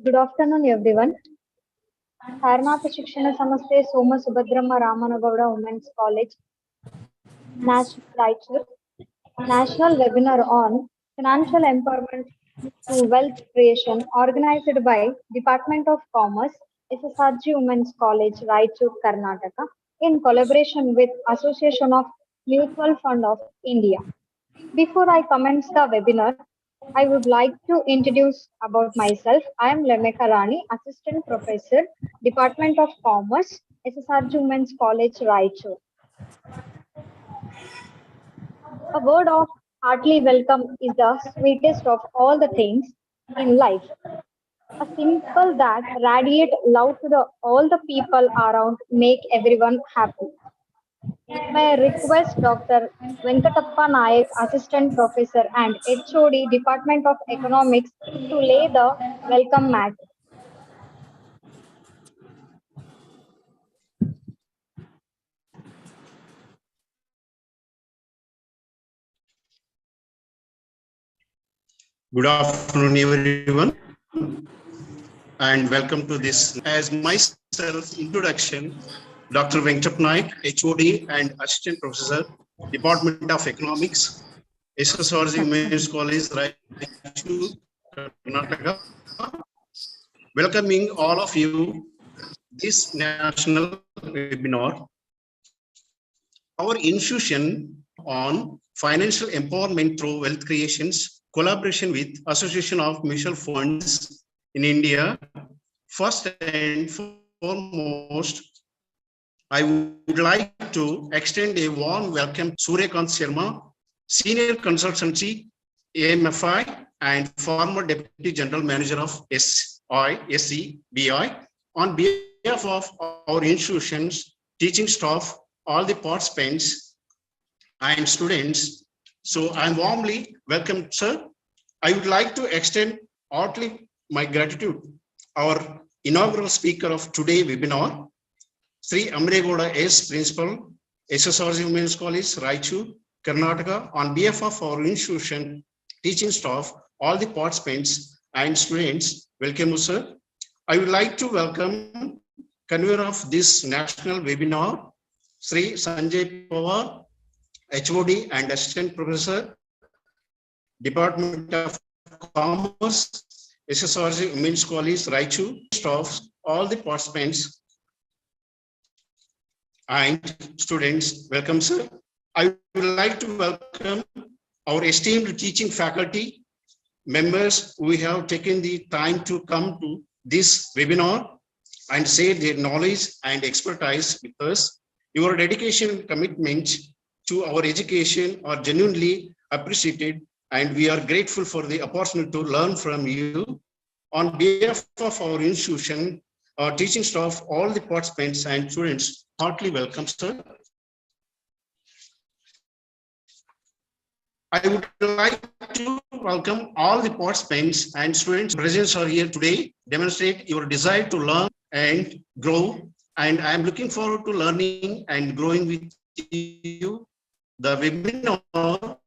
Good afternoon, everyone. Karnataka Shikshana Samasthe Soma Subhadramma Ramanagowda Women's College, Raichur, National Webinar on Financial Empowerment through Wealth Creation, organized by Department of Commerce, S.S.R.G Women's College, Raichur, Karnataka, in collaboration with Association of Mutual Fund of India. Before I commence the webinar, I would like to introduce about myself. I am Lemeka Rani, Assistant Professor, Department of Commerce, S.S.R.G Women's College, Raichur. A word of heartily welcome is the sweetest of all the things in life. A simple that radiate love to all the people around, make everyone happy. May I request Dr. Venkatappa Nayak, Assistant Professor and HOD, Department of Economics, to lay the welcome mat. Good afternoon, everyone, and welcome to this. As myself, introduction, Dr. Venkatappa Nayak, HOD and Assistant Professor, Department of Economics, S.S.R.G Women's College, Raichur, Karnataka. Welcoming all of you this national webinar. Our institution on financial empowerment through wealth creations, collaboration with Association of Mutual Funds in India. First and foremost, I would like to extend a warm welcome to Suryakant Sharma, Senior Consultancy, AMFI, and former Deputy General Manager of S.S.R.G, on behalf of our institutions, teaching staff, all the participants and students. So I'm warmly welcome, sir. I would like to extend heartily my gratitude. Our inaugural speaker of today webinar, Sri Amregoda S. Principal, S.S.R.G Women's College, Raichur, Karnataka, on behalf of our institution, teaching staff, all the participants and students, welcome, sir. I would like to welcome convener of this national webinar, Sri Sanjay Pawar, HOD and Assistant Professor, Department of Commerce, S.S.R.G Women's College, Raichur, staff, all the participants and students, welcome, sir. I would like to welcome our esteemed teaching faculty members who have taken the time to come to this webinar and share their knowledge and expertise with us. Your dedication and commitment to our education are genuinely appreciated, and we are grateful for the opportunity to learn from you. On behalf of our institution, our teaching staff, all the participants and students, heartily welcome, sir. I would like to welcome all the participants and students present are here today, demonstrate your desire to learn and grow. And I am looking forward to learning and growing with you. The webinar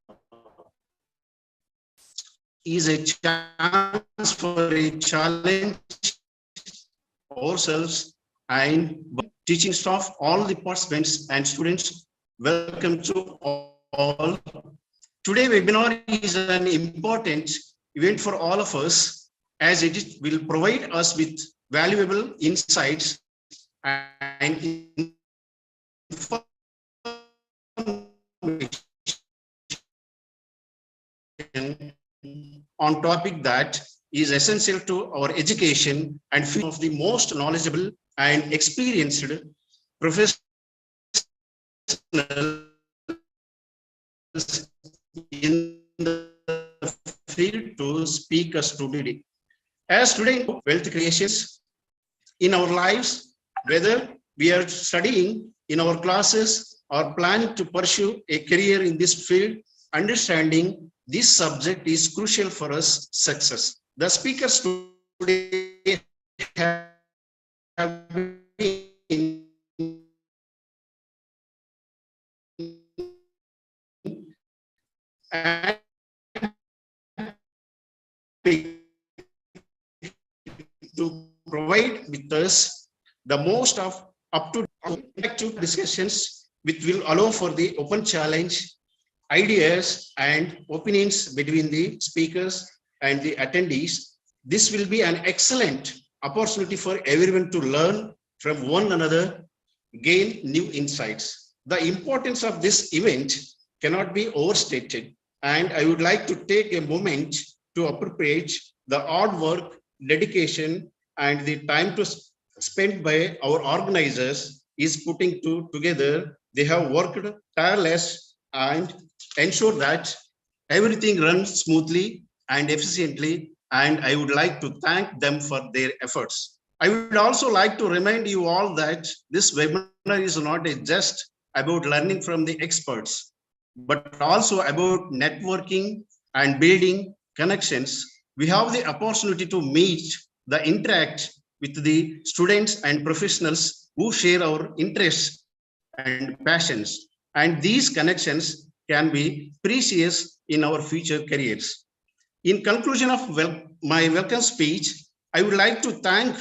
is a chance for a challenge ourselves and teaching staff, all the participants and students, welcome to all. Today webinar is an important event for all of us, as it will provide us with valuable insights and information on topic that is essential to our education and few of the most knowledgeable and experienced professionals in the field to speak us today. As today, wealth creations in our lives, whether we are studying in our classes or planning to pursue a career in this field, understanding this subject is crucial for us success. The speakers today have been to provide with us the most of up-to-date interactive discussions, which will allow for the open challenge, ideas and opinions between the speakers and the attendees. This will be an excellent opportunity for everyone to learn from one another, gain new insights. The importance of this event cannot be overstated, and I would like to take a moment to appreciate the hard work, dedication, and the time to spent by our organizers is putting together. They have worked tireless and ensure that everything runs smoothly and efficiently, and I would like to thank them for their efforts. I would also like to remind you all that this webinar is not just about learning from the experts, but also about networking and building connections. We have the opportunity to meet, the interact with the students and professionals who share our interests and passions. And these connections can be precious in our future careers. In conclusion of my welcome speech, I would like to thank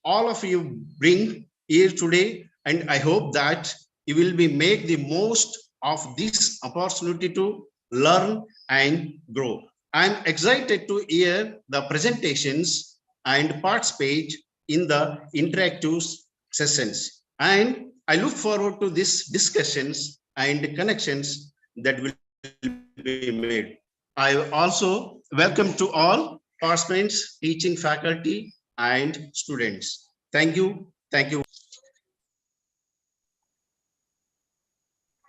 all of you bring here today, and I hope that you will be make the most of this opportunity to learn and grow. I'm excited to hear the presentations and participate in the interactive sessions. And I look forward to these discussions and connections that will be made. I also welcome to all participants, teaching faculty and students. Thank you. Thank you.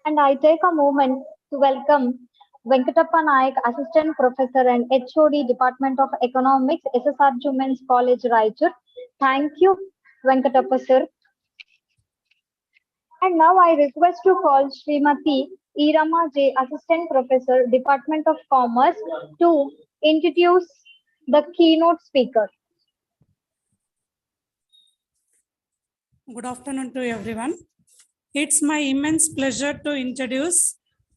And I take a moment to welcome Venkatappa Naik, Assistant Professor and HOD, Department of Economics, S.S.R.G Women's College, Raichur. Thank you, Venkatappa sir. And now I request to call Srimati Irama J, Assistant Professor, Department of Commerce, to introduce the keynote speaker. Good afternoon to everyone. It's my immense pleasure to introduce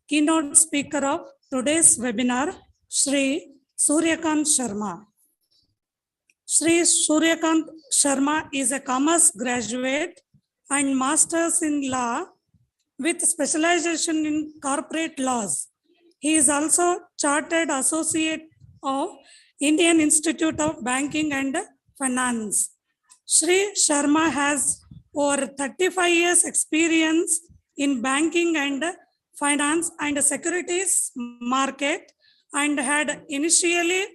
keynote speaker of today's webinar, Shri Suryakant Sharma. Shri Suryakant Sharma is a commerce graduate and master's in law with specialization in corporate laws. He is also chartered associate of Indian Institute of Banking and Finance. Shri Sharma has over 35 years experience in banking and finance and securities market, and had initially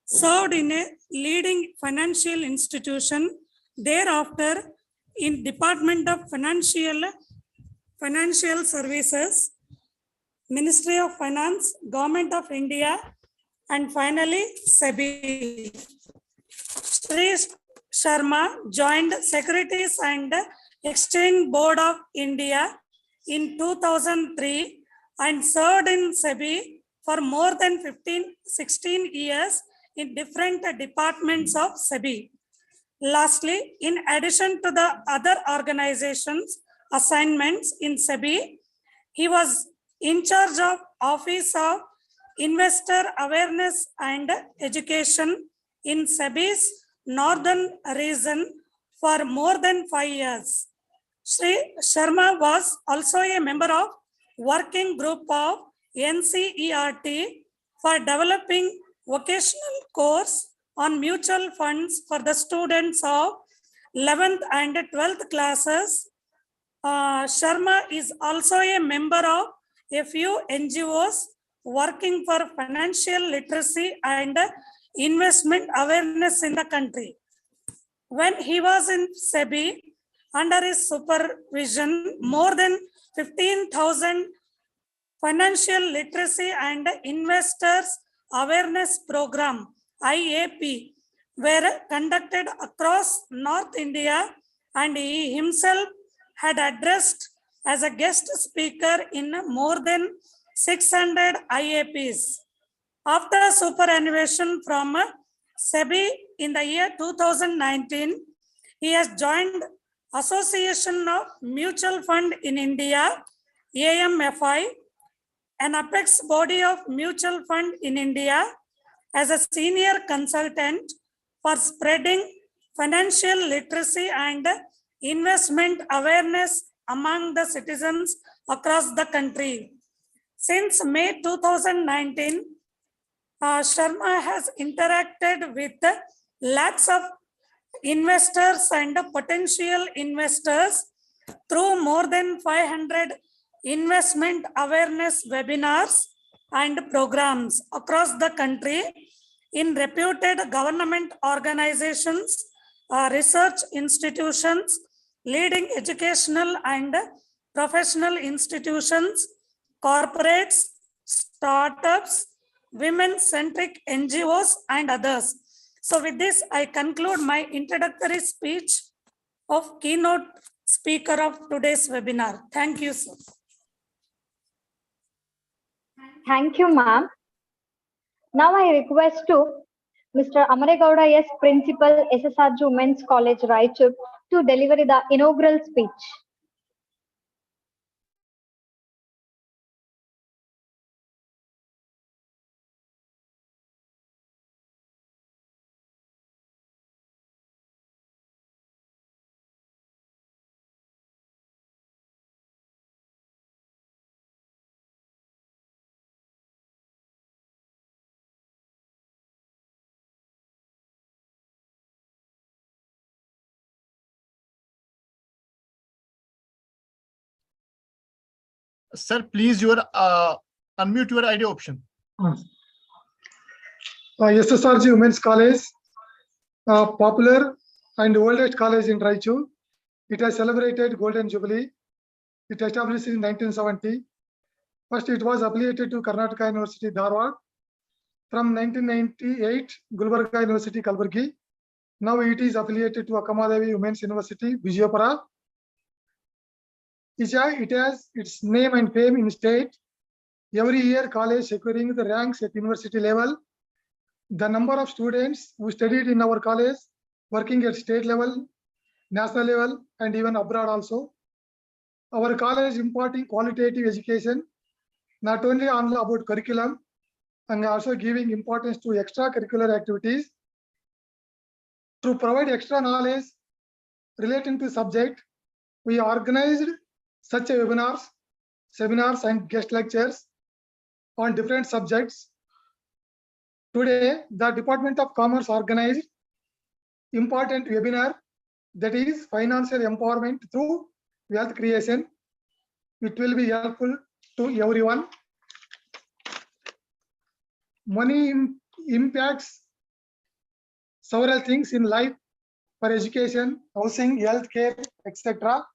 served in a leading financial institution, thereafter in Department of Financial Services, Ministry of Finance, Government of India, and finally SEBI. Shri Sharma joined Securities and Exchange Board of India in 2003 and served in SEBI for more than 16 years in different departments of SEBI. Lastly, in addition to the other organizations' assignments in SEBI, he was in charge of Office of Investor Awareness and Education in SEBI's Northern region for more than 5 years. Shri Sharma was also a member of working group of NCERT for developing vocational course on mutual funds for the students of 11th and 12th classes. Sharma is also a member of a few NGOs working for financial literacy and investment awareness in the country. When he was in SEBI, under his supervision, more than 15,000 financial literacy and investors awareness program, IAP, were conducted across North India, and he himself had addressed as a guest speaker in more than 600 IAPs. After superannuation from SEBI in the year 2019, he has joined Association of Mutual Fund in India, AMFI, an apex body of mutual fund in India, as a senior consultant for spreading financial literacy and investment awareness among the citizens across the country. Since May 2019, Sharma has interacted with lakhs of investors and potential investors through more than 500 investment awareness webinars and programs across the country in reputed government organizations, research institutions, leading educational and professional institutions, corporates, startups, women-centric NGOs, and others. So with this, I conclude my introductory speech of keynote speaker of today's webinar. Thank you, sir. Thank you, ma'am. Now I request to Mr. Amaregowda S. Principal, S.S.R.G Women's College, Raichur, to deliver the inaugural speech. Sir, please unmute your ID option. S.S.R.G Women's College, popular and oldest college in Raichur. It has celebrated Golden Jubilee. It established in 1970. First, it was affiliated to Karnataka University, Dharwad. From 1998, Gulbarga University, Kalburgi. Now it is affiliated to Akamadevi Women's University, Vijayapura. It has its name and fame in state. Every year, college securing the ranks at university level. The number of students who studied in our college, working at state level, national level, and even abroad also. Our college imparting qualitative education, not only about curriculum, and also giving importance to extracurricular activities. To provide extra knowledge relating to subject, we organized such webinars, seminars, and guest lectures on different subjects. Today, the Department of Commerce organized important webinar, that is financial empowerment through wealth creation. It will be helpful to everyone. Money impacts several things in life, for education, housing, healthcare, etc.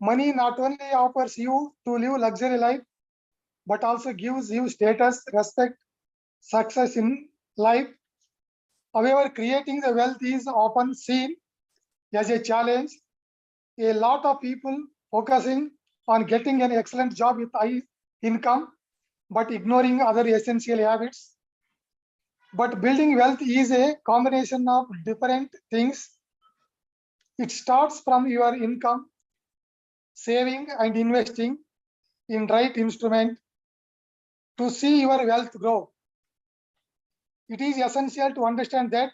Money not only offers you to live luxury life, but also gives you status, respect, success in life. However, creating the wealth is often seen as a challenge. A lot of people focusing on getting an excellent job with high income, but ignoring other essential habits. But building wealth is a combination of different things. It starts from your income, saving and investing in right instrument to see your wealth grow. It is essential to understand that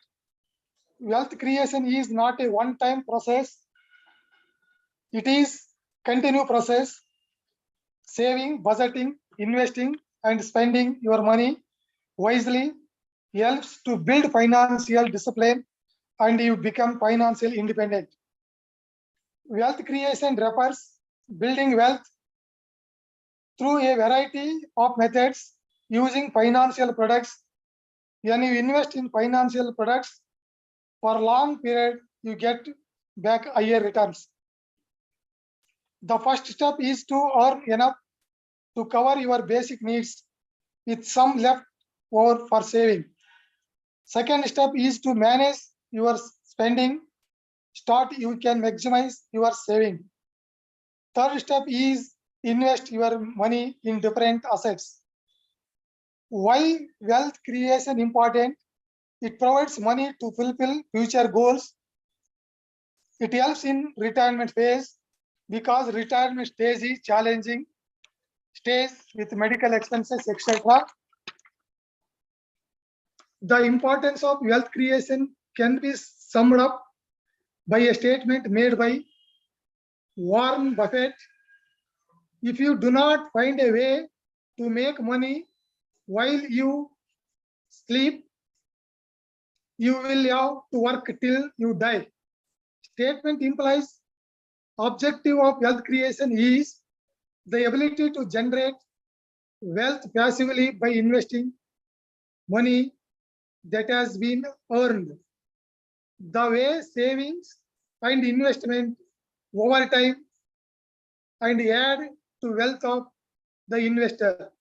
wealth creation is not a one-time process. It is continuous process. Saving, budgeting, investing, and spending your money wisely helps to build financial discipline, and you become financially independent. Wealth creation refers building wealth through a variety of methods using financial products. When you invest in financial products for a long period, you get back higher returns. The first step is to earn enough to cover your basic needs with some left over for saving. Second step is to manage your spending. You can maximize your saving. Third step is invest your money in different assets. Why wealth creation important? It provides money to fulfill future goals. It helps in retirement phase because retirement stage is challenging stage with medical expenses, etc. The importance of wealth creation can be summed up by a statement made by Warren Buffett. If you do not find a way to make money while you sleep, you will have to work till you die. Statement implies objective of wealth creation is the ability to generate wealth passively by investing money that has been earned. The way savings and investment over time and add to wealth of the investor.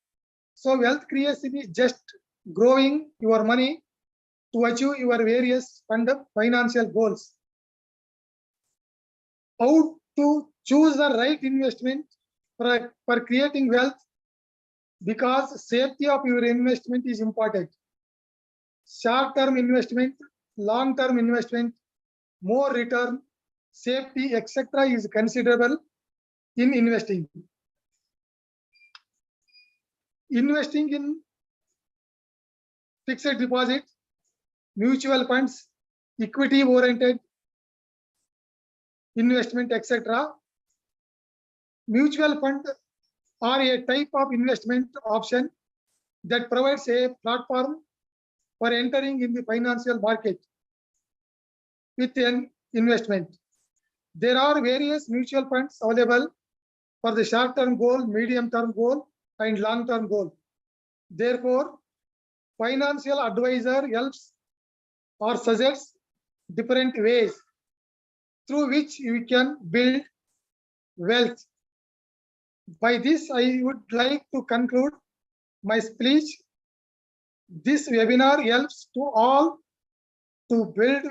So wealth creation is just growing your money to achieve your various financial goals. How to choose the right investment for creating wealth? Because safety of your investment is important. Short-term investment, long-term investment, more return, safety, etc. is considerable in investing. Investing in fixed deposit, mutual funds, equity-oriented investment, etc. Mutual fund are a type of investment option that provides a platform for entering in the financial market with an investment. There are various mutual funds available for the short-term goal, medium-term goal, and long-term goal. Therefore, financial advisor helps or suggests different ways through which you can build wealth. By this, I would like to conclude my speech. This webinar helps to all to build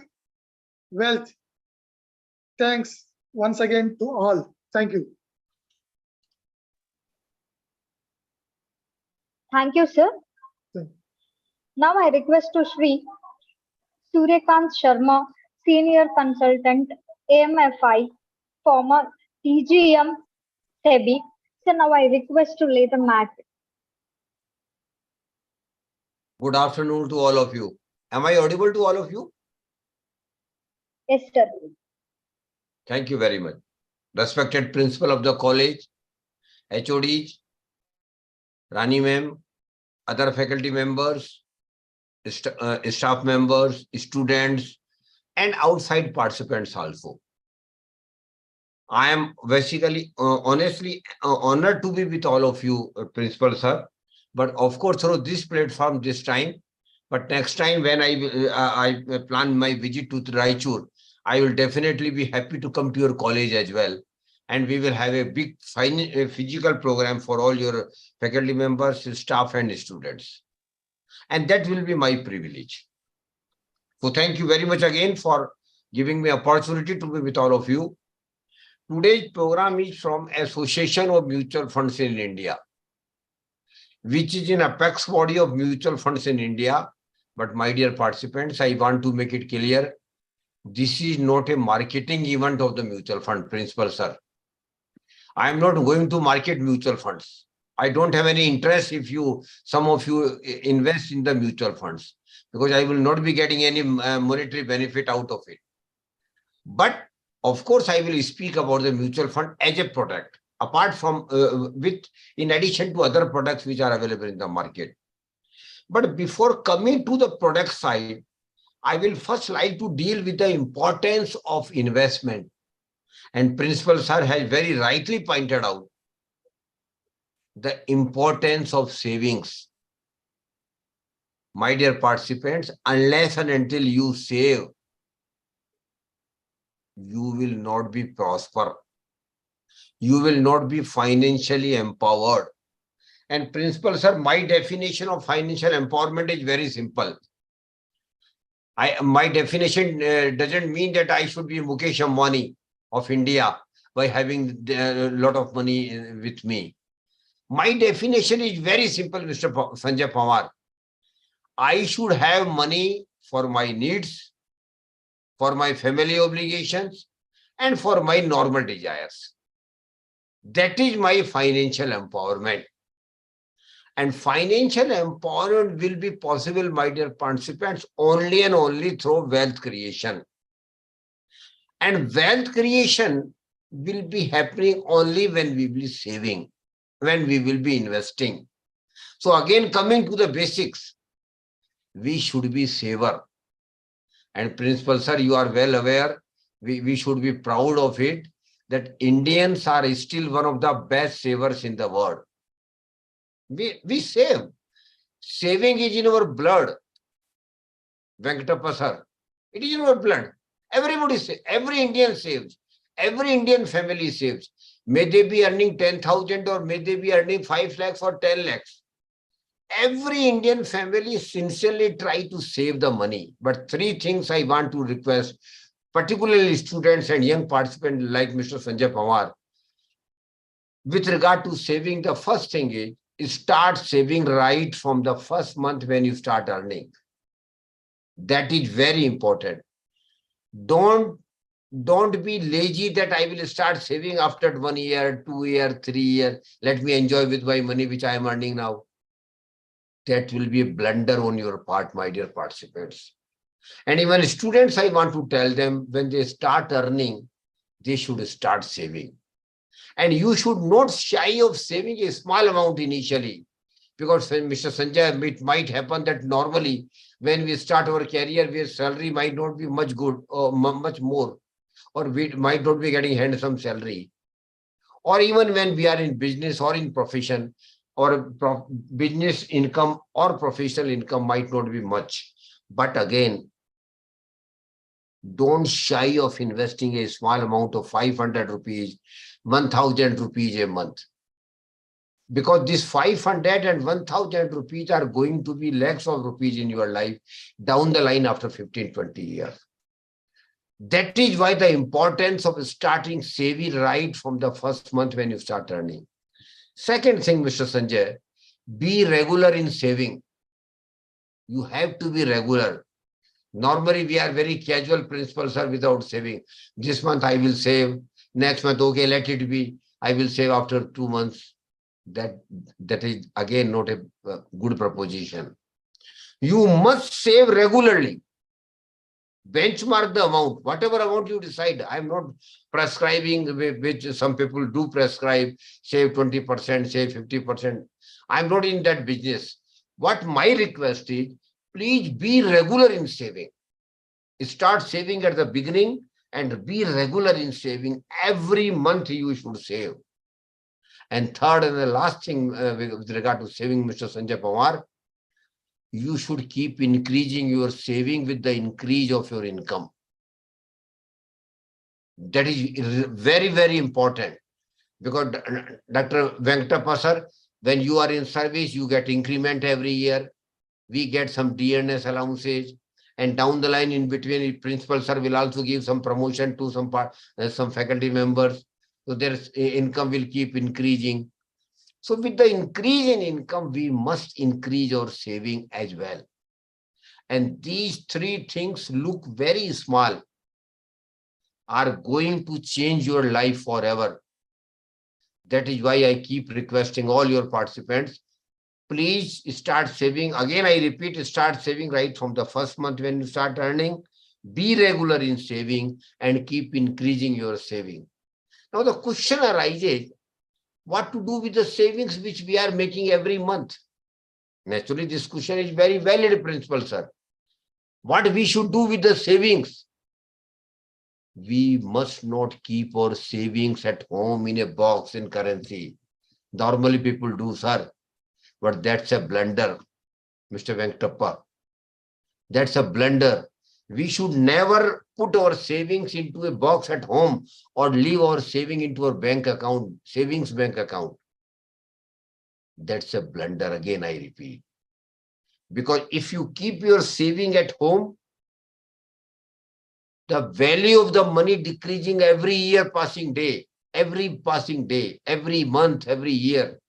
wealth. Thanks once again to all. Thank you. Thank you, sir. Thank you. Now I request to Shri Suryakant Sharma, Senior Consultant, AMFI, former DGM, SEBI. So now I request to lay the mat. Good afternoon to all of you. Am I audible to all of you? Yes, sir. Thank you very much. Respected principal of the college, HODs, Rani ma'am, other faculty members, staff members, students, and outside participants also. I am basically, honestly honored to be with all of you, Principal Sir. But of course, through this platform this time, but next time when I plan my visit to Raichur, I will definitely be happy to come to your college as well. And we will have a big physical program for all your faculty members, staff, and students. And that will be my privilege. So thank you very much again for giving me opportunity to be with all of you. Today's program is from Association of Mutual Funds in India, which is an apex body of mutual funds in India. But my dear participants, I want to make it clear, this is not a marketing event of the mutual fund, Principal Sir. I am not going to market mutual funds. I don't have any interest if some of you invest in the mutual funds, because I will not be getting any monetary benefit out of it. But of course, I will speak about the mutual fund as a product, apart from in addition to other products which are available in the market. But before coming to the product side, I will first like to deal with the importance of investment. And Principal Sir has very rightly pointed out the importance of savings. My dear participants, unless and until you save, you will not be prosper. You will not be financially empowered. And Principal Sir, my definition of financial empowerment is very simple. My definition doesn't mean that I should be Mukesh Ambani of India by having a lot of money with me. My definition is very simple, Mr. Sanjay Pawar. I should have money for my needs, for my family obligations, and for my normal desires. That is my financial empowerment. And financial empowerment will be possible, my dear participants, only and only through wealth creation. And wealth creation will be happening only when we will be saving, when we will be investing. So again, coming to the basics, we should be saver. And Principal Sir, you are well aware, we should be proud of it, that Indians are still one of the best savers in the world. We save. Saving is in our blood. Venkatappa Sir, it is in our blood. Everybody saves. Every Indian saves. Every Indian family saves. May they be earning 10,000 or may they be earning 5 lakhs or 10 lakhs. Every Indian family sincerely try to save the money. But 3 things I want to request, particularly students and young participants like Mr. Sanjay Pawar. With regard to saving, the first thing is start saving right from the first month when you start earning. That is very important. Don't be lazy that I will start saving after 1 year, 2 year, 3 year. Let me enjoy with my money which I am earning now. That will be a blunder on your part, my dear participants. And even students, I want to tell them, when they start earning, they should start saving. And you should not shy of saving a small amount initially. Because Mr. Sanjay, it might happen that normally when we start our career, where salary might not be much good or much more, or we might not be getting handsome salary. Or even when we are in business or in profession, or business income or professional income might not be much. But again, don't shy of investing a small amount of 500 rupees, 1,000 rupees a month. Because this 500 and 1,000 rupees are going to be lakhs of rupees in your life down the line after 15, 20 years. That is why the importance of starting saving right from the first month when you start earning. Second thing, Mr. Sanjay, be regular in saving. You have to be regular. Normally, we are very casual, Principal Sir, without saving. This month I will save. Next month, okay, let it be. I will save after 2 months. That is again not a good proposition. You must save regularly. Benchmark the amount, whatever amount you decide. I'm not prescribing, which some people do prescribe, save 20%, save 50%. I'm not in that business. What my request is, please be regular in saving. Start saving at the beginning and be regular in saving. Every month you should save. And third and the last thing with regard to saving, Mr. Sanjay Pawar, you should keep increasing your saving with the increase of your income. That is very, very important. Because Dr. Venkatappa Sir, when you are in service, you get increment every year. We get some DNS allowances. And down the line in between, Principal Sir will also give some promotion to some faculty members. So their income will keep increasing. So with the increase in income, we must increase our saving as well. And these 3 things look very small, are going to change your life forever. That is why I keep requesting all your participants, please start saving. Again, I repeat, start saving right from the first month when you start earning. Be regular in saving and keep increasing your saving. Now the question arises, what to do with the savings which we are making every month? Naturally, this question is very valid, Principal Sir. What we should do with the savings? We must not keep our savings at home in a box in currency. Normally people do, sir. But that's a blunder, Mr. Venkatappa. That's a blunder. We should never put our savings into a box at home or leave our saving into our bank account, savings bank account. That's a blunder, again, I repeat. Because if you keep your saving at home, the value of the money decreasing every year passing day, every month, every year.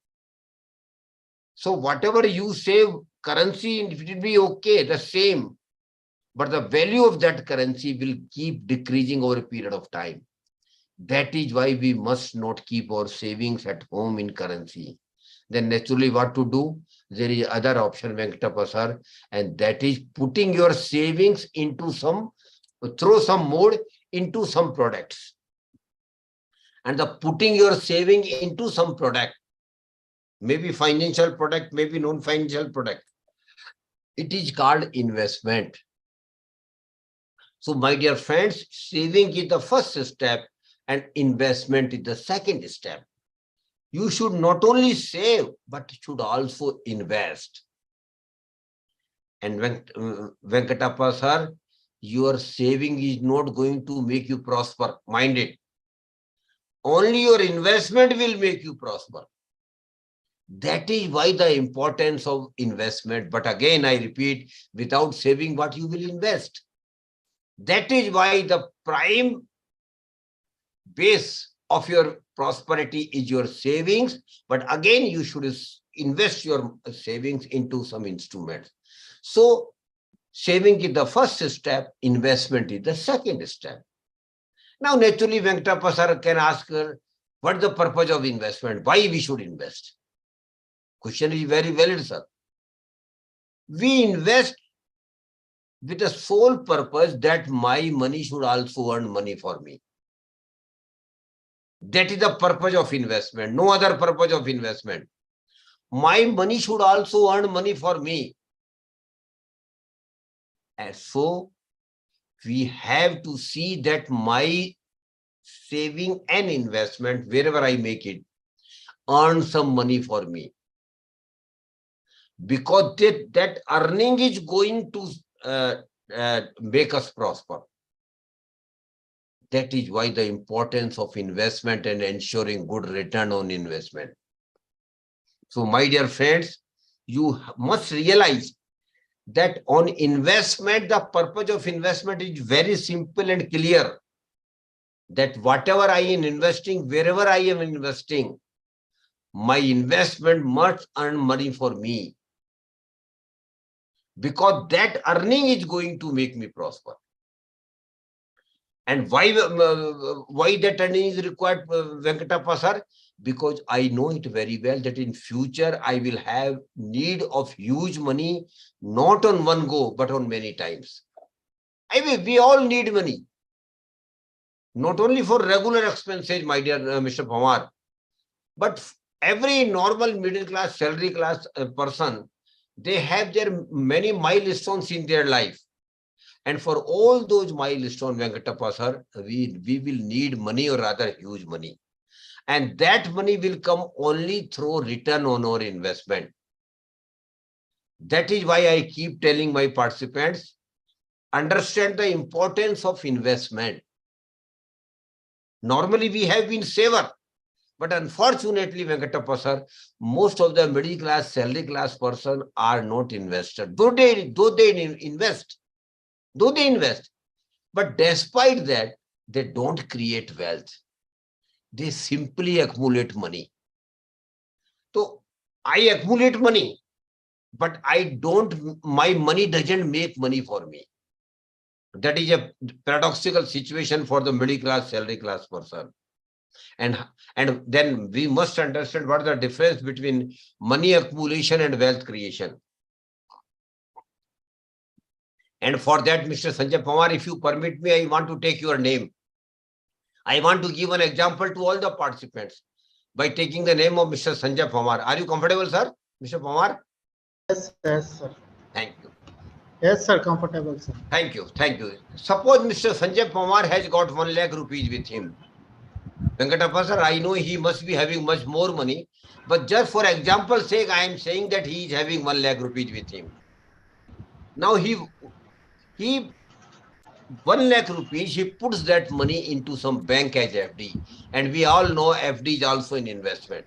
So whatever you save, currency, it will be okay, the same. But the value of that currency will keep decreasing over a period of time. That is why we must not keep our savings at home in currency. Then naturally what to do? There is other option, Venkatappa Sir, and that is putting your savings into through some mode into some products. And the putting your saving into some product, maybe financial product, maybe non-financial product, it is called investment. So my dear friends, saving is the first step and investment is the second step. You should not only save, but should also invest. And when Venkatappa sir, your saving is not going to make you prosper. Mind it. Only your investment will make you prosper. That is why the importance of investment. But again, I repeat, without saving, what you will invest? That is why the prime base of your prosperity is your savings. But again, you should invest your savings into some instruments. So saving is the first step, investment is the second step. Now, naturally, Venkatappa sir can ask her, what is the purpose of investment? Why we should invest? Question is very valid, sir. We invest with the sole purpose that my money should also earn money for me. That is the purpose of investment, no other purpose of investment. My money should also earn money for me. And so we have to see that my saving and investment, wherever I make it, earn some money for me. Because that earning is going to make us prosper. That is why the importance of investment and ensuring good return on investment. So my dear friends, you must realize that on investment, the purpose of investment is very simple and clear. That whatever I am investing, wherever I am investing, my investment must earn money for me. Because that earning is going to make me prosper. And why that earning is required, Venkatappa sir? Because I know it very well that in future I will have need of huge money, not on one go, but on many times. I mean, we all need money. Not only for regular expenses, my dear Mr. Pamar, but every normal middle class, salary class person, they have their many milestones in their life. And for all those milestones, Venkatappa sir, we will need money, or rather huge money. And that money will come only through return on our investment. That is why I keep telling my participants, understand the importance of investment. Normally, we have been saver. But unfortunately, Venkatappa sir, most of the middle class, salary class person are not investors. Though they invest. But despite that, they don't create wealth. They simply accumulate money. So I accumulate money, but my money doesn't make money for me. That is a paradoxical situation for the middle class, salary class person. And then we must understand what is the difference between money accumulation and wealth creation. And for that, Mr. Sanjay Pamar, if you permit me, I want to take your name. I want to give an example to all the participants by taking the name of Mr. Sanjay Pamar. Are you comfortable, sir? Mr. Pamar? Yes, sir. Thank you. Yes, sir, comfortable, sir. Thank you. Suppose Mr. Sanjay Pamar has got 1 lakh rupees with him. Venkatappa sir, I know he must be having much more money, but just for example's sake, I am saying that he is having 1 lakh rupees with him. Now he 1 lakh rupees, he puts that money into some bank as FD. And we all know FD is also an investment.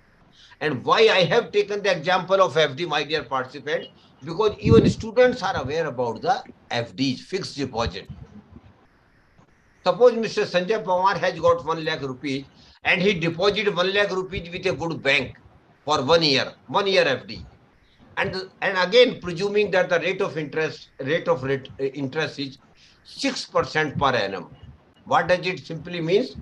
And why I have taken the example of FD, my dear participant, because even students are aware about the FDs, fixed deposit. Suppose Mr. Sanjay Pamar has got 1 lakh rupees and he deposited 1 lakh rupees with a good bank for 1 year FD. And again, presuming that the rate of interest is 6% per annum. What does it simply means?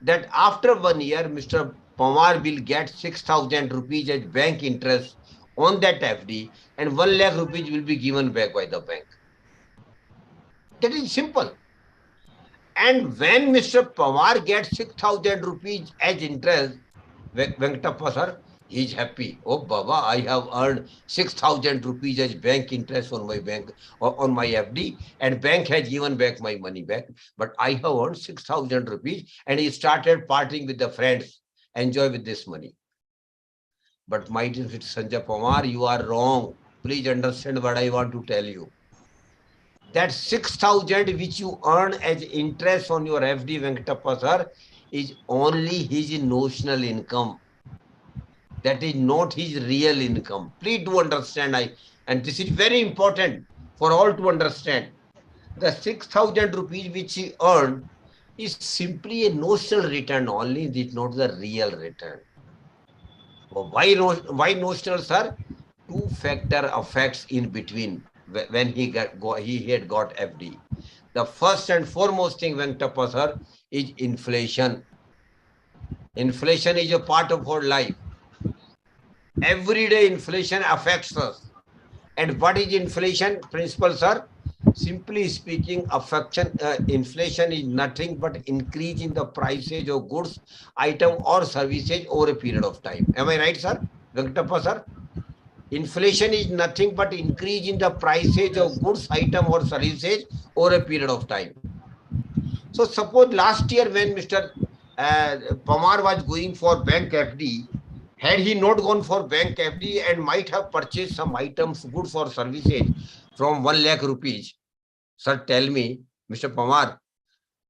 That after 1 year, Mr. Pamar will get 6,000 rupees as bank interest on that FD, and 1 lakh rupees will be given back by the bank. That is simple. And when Mr. Pawar gets 6,000 rupees as interest, Venkatappa sir, he's happy. Oh, Baba, I have earned 6,000 rupees as bank interest on my bank or on my FD, and bank has given back my money back. But I have earned 6,000 rupees, and he started partying with the friends. Enjoy with this money. But my dear Sanjay Pawar, you are wrong. Please understand what I want to tell you. That 6,000 which you earn as interest on your FD, Venkatappa sir, is only his notional income. That is not his real income. Please do understand. And this is very important for all to understand. The 6,000 rupees which he earned is simply a notional return only. It is not the real return. Why notional, sir? Two factor effects in between when he had got FD. The first and foremost thing, Venkatappa sir, is inflation. Inflation is a part of our life. Everyday inflation affects us. And what is inflation, Principal sir? Simply speaking, inflation is nothing but increase in the prices of goods, item or services over a period of time. Am I right, sir? Venkatappa sir? Inflation is nothing but increase in the prices of goods, item or services over a period of time. So suppose last year when Mr. Pamar was going for bank FD, had he not gone for bank FD and might have purchased some items, goods or services from 1 lakh rupees, sir, tell me, Mr. Pamar,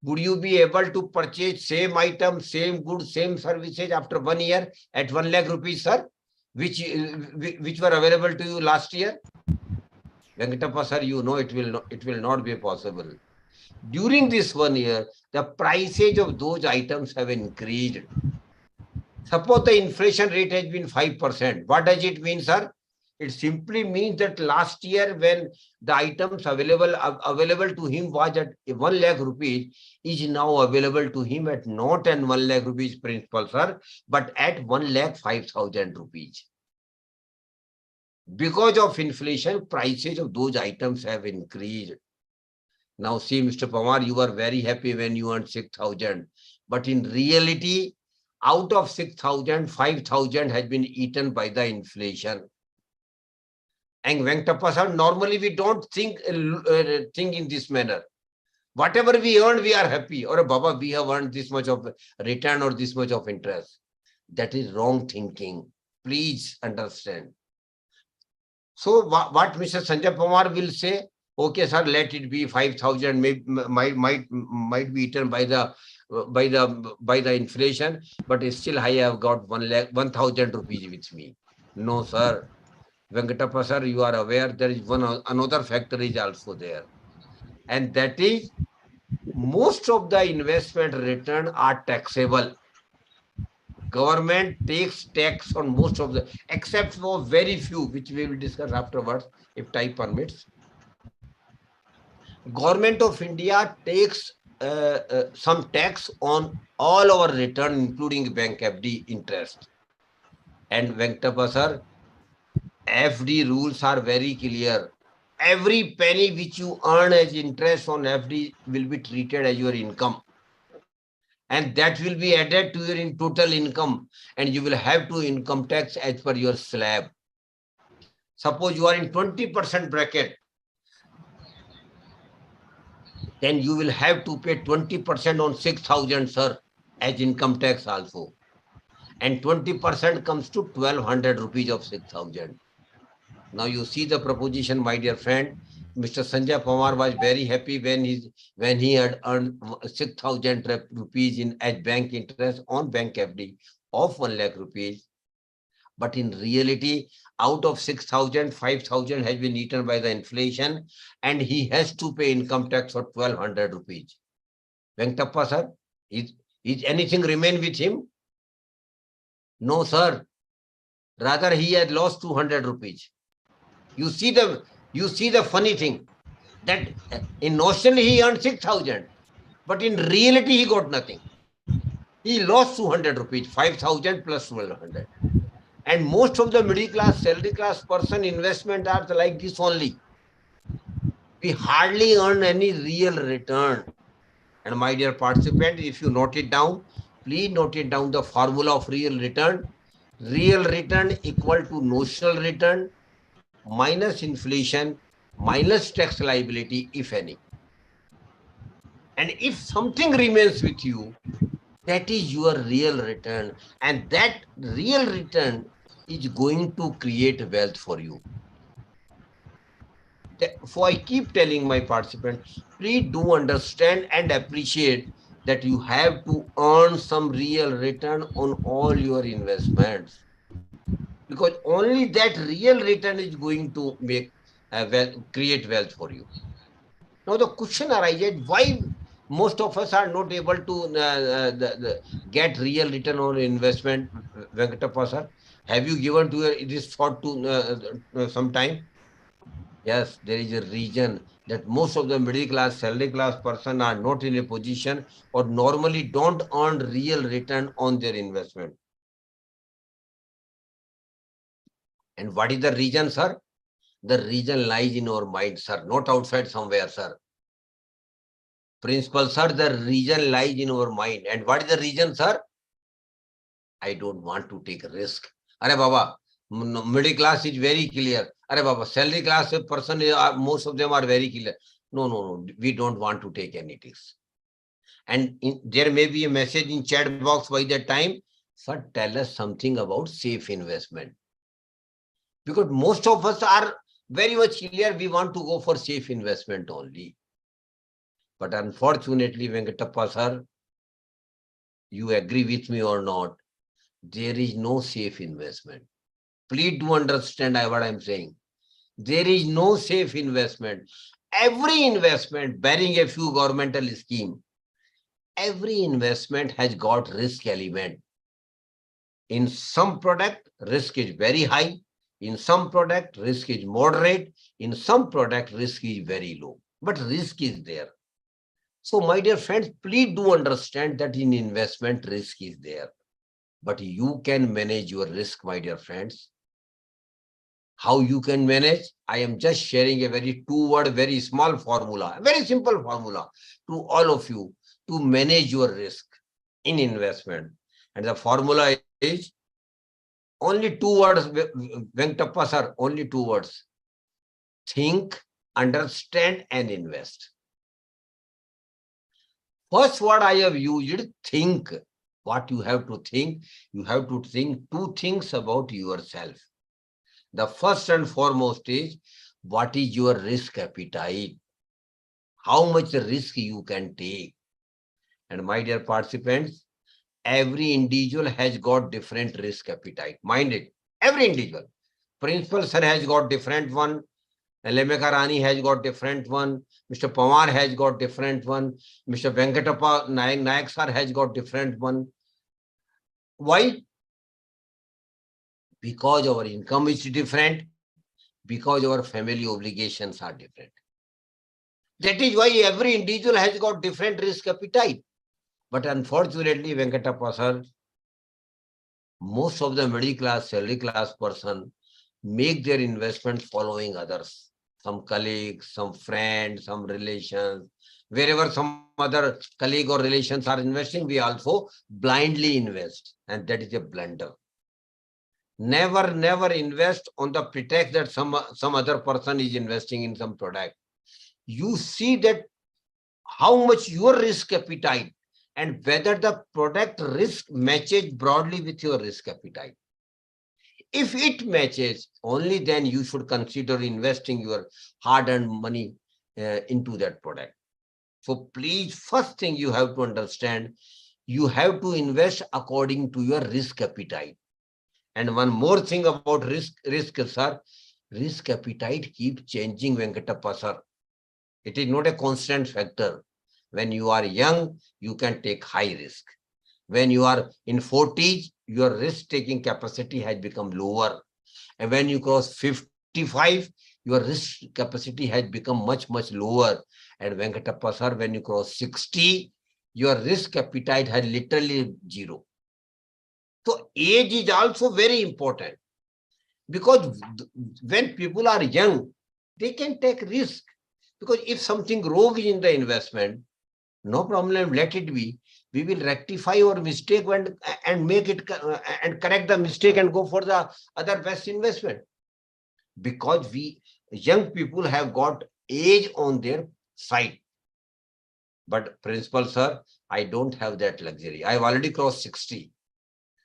would you be able to purchase same item, same goods, same services after 1 year at 1 lakh rupees, sir, which were available to you last year? Venkatappa sir, you know it will not be possible. During this 1 year, the prices of those items have increased. Suppose the inflation rate has been 5%. What does it mean, sir? It simply means that last year when the items available to him was at 1 lakh rupees, is now available to him at not at 1 lakh rupees, Principal sir, but at 1 lakh 5,000 rupees. Because of inflation, prices of those items have increased. Now see, Mr. Pawar, you are very happy when you earned 6,000. But in reality, out of 6,000, 5,000 has been eaten by the inflation. And Venkatappa sir, normally we don't think in this manner. Whatever we earn, we are happy. Or Baba, we have earned this much of return or this much of interest. That is wrong thinking. Please understand. So what Mr. Sanjay Pawar will say, okay, sir, let it be 5,000, might be eaten by the inflation, but still I have got 1,000 rupees with me. No, sir. Venkatappa sir, you are aware there is another factor is also there. And that is most of the investment return are taxable. Government takes tax on most of the, except for very few, which we will discuss afterwards, if time permits. Government of India takes some tax on all our return, including bank FD interest. And Venkatappa sir, FD rules are very clear. Every penny which you earn as interest on FD will be treated as your income. And that will be added to your total income. And you will have to income tax as per your slab. Suppose you are in 20% bracket, then you will have to pay 20% on 6,000, sir, as income tax also. And 20% comes to 1,200 rupees of 6,000. Now you see the proposition, my dear friend. Mr. Sanjay Pawar was very happy when he had earned 6,000 rupees as bank interest on bank FD of 1 lakh rupees. But in reality, out of 6,000, 5,000 has been eaten by the inflation, and he has to pay income tax for 1,200 rupees. Venkatappa sir, is anything remain with him? No, sir. Rather, he had lost 200 rupees. You see the funny thing that in notionally he earned 6,000, but in reality he got nothing. He lost 200 rupees, 5,000 plus 1,200. And most of the middle class, salary class person investment are like this only. We hardly earn any real return. And my dear participant, if you note it down, please note it down, the formula of real return. Real return equal to notional return minus inflation minus tax liability, if any. And if something remains with you, that is your real return. And that real return is going to create wealth for you. So I keep telling my participants, please do understand and appreciate that you have to earn some real return on all your investments. Because only that real return is going to make create wealth for you. Now the question arises, why most of us are not able to get real return on investment, Venkatappa sir? Have you given to this thought to some time? Yes, there is a reason that most of the middle class, salary class person are not in a position or normally don't earn real return on their investment. And what is the reason, sir? The reason lies in our mind, sir, not outside somewhere, sir. Principal, sir, the reason lies in our mind. And what is the reason, sir? I don't want to take a risk. Are Baba, middle class is very clear. Are Baba, salary class person, most of them are very clear. No, we don't want to take any risk. And there may be a message in chat box by that time, sir, tell us something about safe investment. Because most of us are very much clear, we want to go for safe investment only. But unfortunately, Venkatappa sir, you agree with me or not, there is no safe investment. Please do understand what I'm saying. There is no safe investment. Every investment, barring a few governmental scheme, every investment has got risk element. In some product, risk is very high. In some product, risk is moderate. In some product, risk is very low. But risk is there. So my dear friends, please do understand that in investment, risk is there. But you can manage your risk, my dear friends. How you can manage? I am just sharing a very two-word, very small formula, a very simple formula to all of you to manage your risk in investment. And the formula is only two words, Venkatappa sir, only two words. Think, understand, and invest. First word I have used, think. What you have to think? You have to think two things about yourself. The first and foremost is, what is your risk appetite? How much risk you can take? And my dear participants, every individual has got different risk appetite. Mind it, every individual. Principal sir has got different one. Lemeka Rani has got different one. Mr. Pawar has got different one. Mr. Venkatappa Nayak sir has got different one. Why? Because our income is different, because our family obligations are different. That is why every individual has got different risk appetite. But unfortunately, Venkatappa sir, most of the middle class, salary class person make their investment following others. Some colleagues, some friends, some relations. Wherever some other colleague or relations are investing, we also blindly invest. And that is a blunder. Never invest on the pretext that some other person is investing in some product. You see that how much your risk appetite and whether the product risk matches broadly with your risk appetite. If it matches, only then you should consider investing your hard-earned money into that product. So please, first thing you have to understand, you have to invest according to your risk appetite. And one more thing about risk, sir, risk appetite keeps changing, Venkatappa sir. It is not a constant factor. When you are young, you can take high risk. When you are in 40s, your risk-taking capacity has become lower. And when you cross 55, your risk capacity has become much lower. And Venkatappa sir, when you cross 60, your risk appetite has literally zero. So age is also very important, because when people are young, they can take risk. Because if something rogue is in the investment, No problem, let it be. We will rectify our mistake and make it and correct the mistake and go for the other best investment. Because we young people have got age on their side. But principal sir, I don't have that luxury. I've already crossed 60.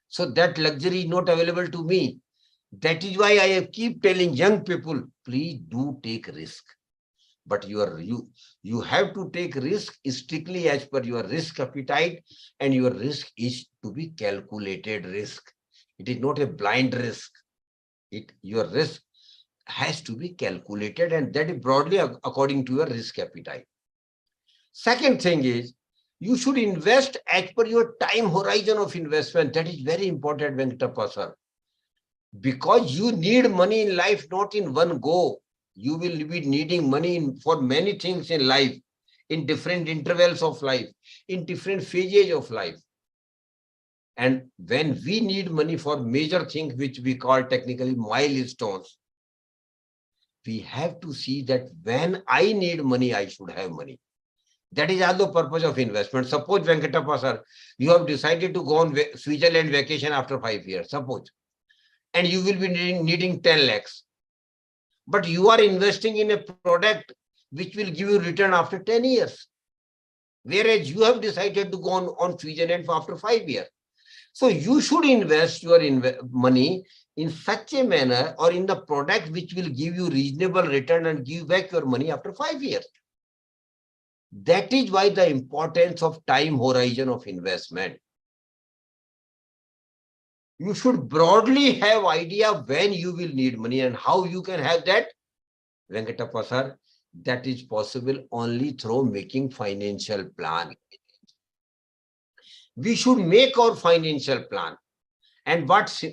So that luxury is not available to me. That is why I keep telling young people, please do take risk. But you have to take risk strictly as per your risk appetite, and your risk is to be calculated risk. It is not a blind risk. Your risk has to be calculated, and that is broadly according to your risk appetite. Second thing is, you should invest as per your time horizon of investment. That is very important, Venkatappa sir. Because you need money in life, not in one go. You will be needing money for many things in life, in different intervals of life, in different phases of life. And when we need money for major things, which we call technically milestones, we have to see that when I need money, I should have money. That is also the purpose of investment. Suppose, Venkatappa sir, you have decided to go on Switzerland vacation after 5 years, suppose, and you will be needing 10 lakhs. But you are investing in a product which will give you return after 10 years. Whereas you have decided to go on Switzerland after 5 years. So you should invest your money in such a manner or in the product which will give you reasonable return and give back your money after 5 years. That is why the importance of time horizon of investment. You should broadly have idea when you will need money and how you can have that. Venkatappa sir, that is possible only through making financial plan. We should make our financial plan. And what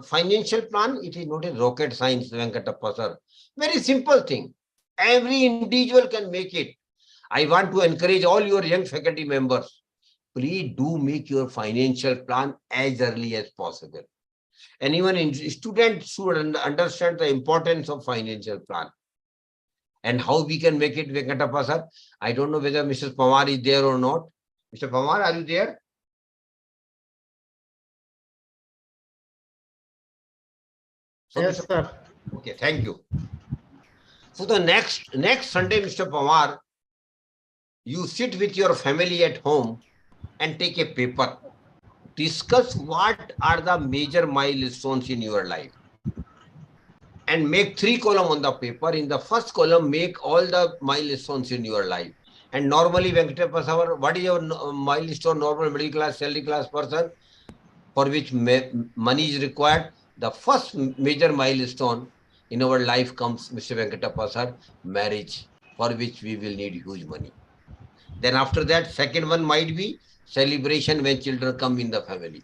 financial plan? It is not a rocket science, Venkatappa sir. Very simple thing. Every individual can make it. I want to encourage all your young faculty members. Please do make your financial plan as early as possible. And even students should understand the importance of financial plan. And how we can make it, Venkatappa sir? I don't know whether Mrs. Pawar is there or not. Mr. Pawar, are you there? So, Yes, Mr. sir. Okay, thank you. So the next Sunday, Mr. Pawar, you sit with your family at home and take a paper. Discuss what are the major milestones in your life. And make 3 columns on the paper. In the first column, make all the milestones in your life. And normally, Venkatappa sir, what is your milestone, normal middle class, salary class person for which money is required? The first major milestone in our life comes, Mr. Venkatappa sir, marriage, for which we will need huge money. Then after that, second one might be celebration when children come in the family.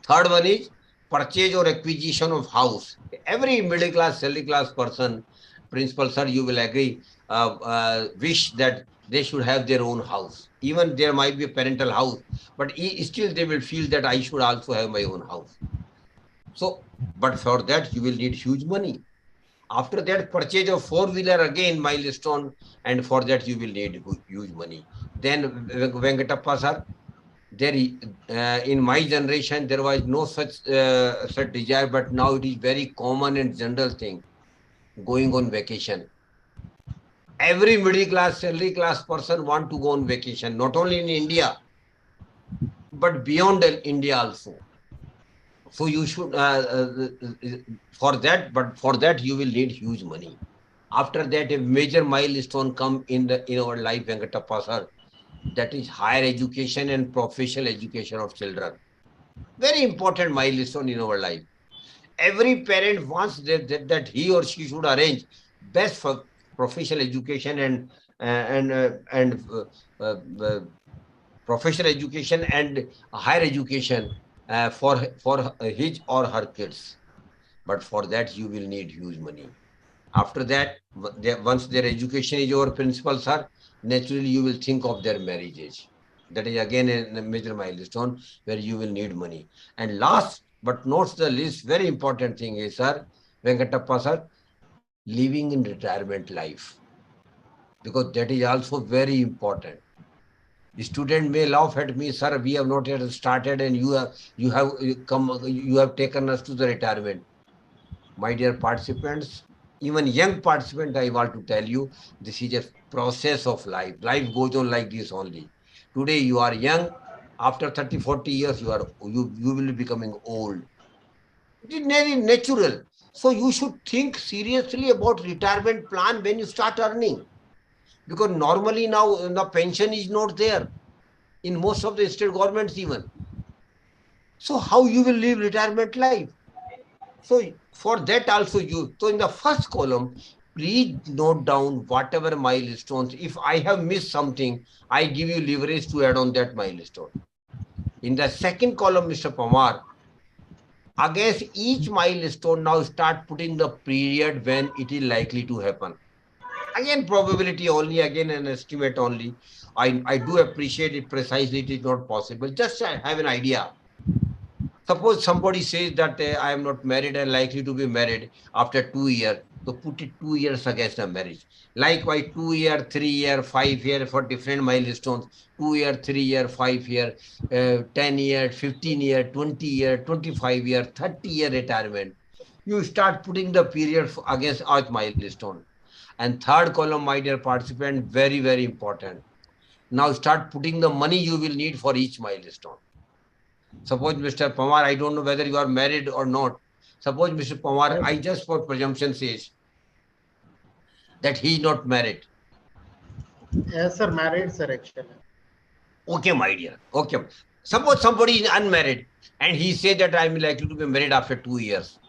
Third one is purchase or acquisition of house. Every middle class, salary class person, principal sir, you will agree, wish that they should have their own house. Even there might be a parental house, but still they will feel that I should also have my own house. So, but for that you will need huge money. After that, purchase of 4-wheeler, again milestone, and for that you will need huge money. Then Venkatappa sir, there in my generation there was no such desire, but now it is very common and general thing, going on vacation. Every middle class, salary class person want to go on vacation, not only in India but beyond India also. So you should for that you will need huge money. After that, a major milestone come in our life, Venkatappa sir, that is higher education and professional education of children. Very important milestone in our life. Every parent wants that he or she should arrange best for professional education and professional education and higher education for his or her kids. But for that you will need huge money. After that, once their education is over, principal sir, naturally you will think of their marriage age. That is again a major milestone where you will need money. And last but not the least, very important thing is, sir, Venkatappa sir, living in retirement life. Because that is also very important. The student may laugh at me, sir, we have not yet started and you have taken us to the retirement. My dear participants, even young participants, I want to tell you, this is a process of life. Life goes on like this only. Today you are young, after 30, 40 years, you will be becoming old. It is very natural. So you should think seriously about retirement plan when you start earning. Because normally now the pension is not there in most of the state governments even. So how you will live retirement life? So for that also so in the first column, please note down whatever milestones. If I have missed something, I give you leverage to add on that milestone. In the second column, Mr. Pamar, against each milestone, now start putting the period when it is likely to happen. Again, probability only, again an estimate only. I do appreciate it precisely, it is not possible. Just have an idea. Suppose somebody says that I am not married and likely to be married after 2 years. So put it 2 years against a marriage. Likewise, 2 year, 3 year, 5 year for different milestones. 2 year, 3 year, 5 year, 10 year, 15 year, 20 year, 25 year, 30 year retirement. You start putting the period against each milestone. And third column, my dear participant, very, very important. Now start putting the money you will need for each milestone. Suppose Mr. Pamar, I don't know whether you are married or not. Suppose Mr. Pamar, I just for presumption says that he is not married. Yes, sir, married, sir, actually. Okay, my dear. Okay. Suppose somebody is unmarried and he says that I am likely to be married after 2 years.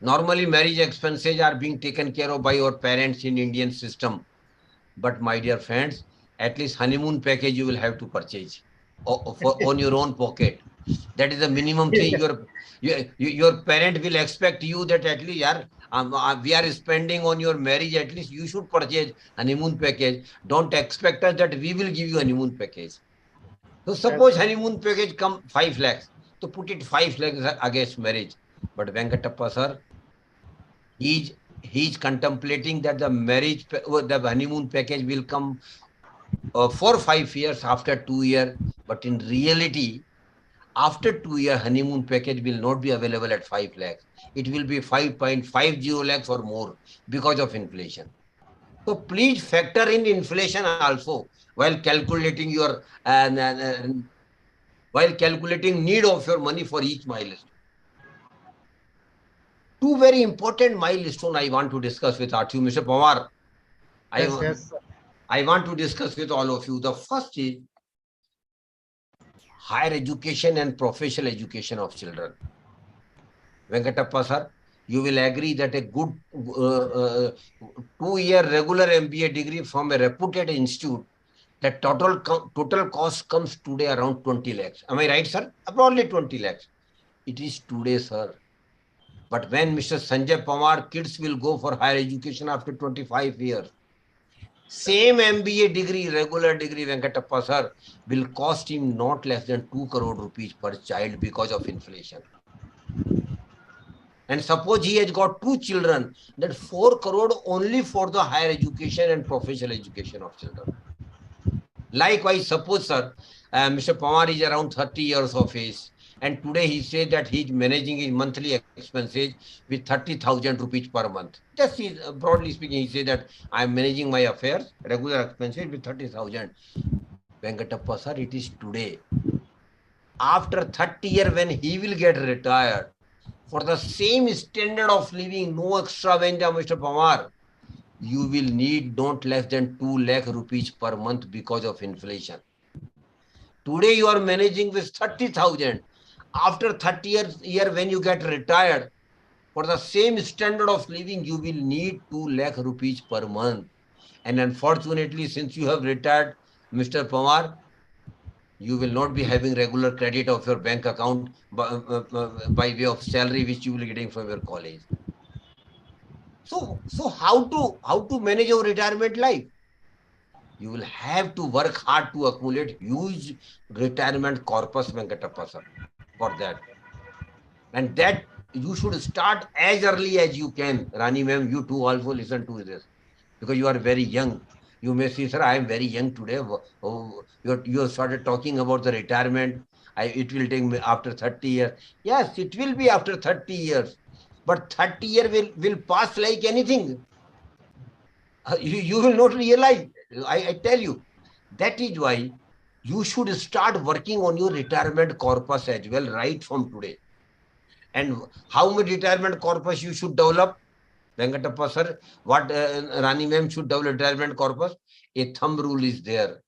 Normally, marriage expenses are being taken care of by your parents in Indian system. But my dear friends, at least honeymoon package you will have to purchase on your own pocket. That is the minimum thing. Your parent will expect you that at least we are spending on your marriage. At least you should purchase honeymoon package. Don't expect us that we will give you honeymoon package. So suppose honeymoon package come 5 lakhs. So put it 5 lakhs against marriage. But Venkatappa sir, he's contemplating that the the honeymoon package will come 4 or 5 years after 2 years. But in reality, after 2 years, honeymoon package will not be available at 5 lakhs. It will be 5.50 lakhs or more because of inflation. So please factor in inflation also while calculating your while calculating need of your money for each milestone. Two very important milestones I want to discuss with you, Mr. Pawar. Yes, I want to discuss with all of you. The first is higher education and professional education of children. Venkatappa sir, you will agree that a good 2-year regular MBA degree from a reputed institute, the total cost comes today around 20 lakhs. Am I right, sir? Probably 20 lakhs. It is today, sir. But when Mr. Sanjay Pawar, kids will go for higher education after 25 years. Same MBA degree, regular degree, Venkatappa sir, will cost him not less than 2 crore rupees per child because of inflation. And suppose he has got 2 children, that 4 crore only for the higher education and professional education of children. Likewise, suppose, sir, Mr. Pawar is around 30 years of age, and today he says that he is managing his monthly expenses with 30,000 rupees per month. Just broadly speaking, he says that I am managing my affairs, regular expenses with 30,000. Venkatappa, sir, it is today. After 30 years, when he will get retired, for the same standard of living, no extravaganza, Mr. Pawar, you will need not less than 2 lakh rupees per month because of inflation. Today you are managing with 30,000. After 30 years, when you get retired, for the same standard of living, you will need 2 lakh rupees per month. And unfortunately, since you have retired, Mr. Pawar, you will not be having regular credit of your bank account by way of salary which you will be getting from your college. So how to manage your retirement life? You will have to work hard to accumulate huge retirement corpus, Venkatappa sir, for that. And that you should start as early as you can. Rani ma'am, you too also listen to this because you are very young. You may see, sir, I am very young today. Oh, you started talking about the retirement. It will take me after 30 years. Yes, it will be after 30 years. But 30 years will pass like anything. You will not realize. I tell you. That is why you should start working on your retirement corpus as well right from today. And how many retirement corpus you should develop? Venkatappa sir, what Rani ma'am should develop retirement corpus? A thumb rule is there.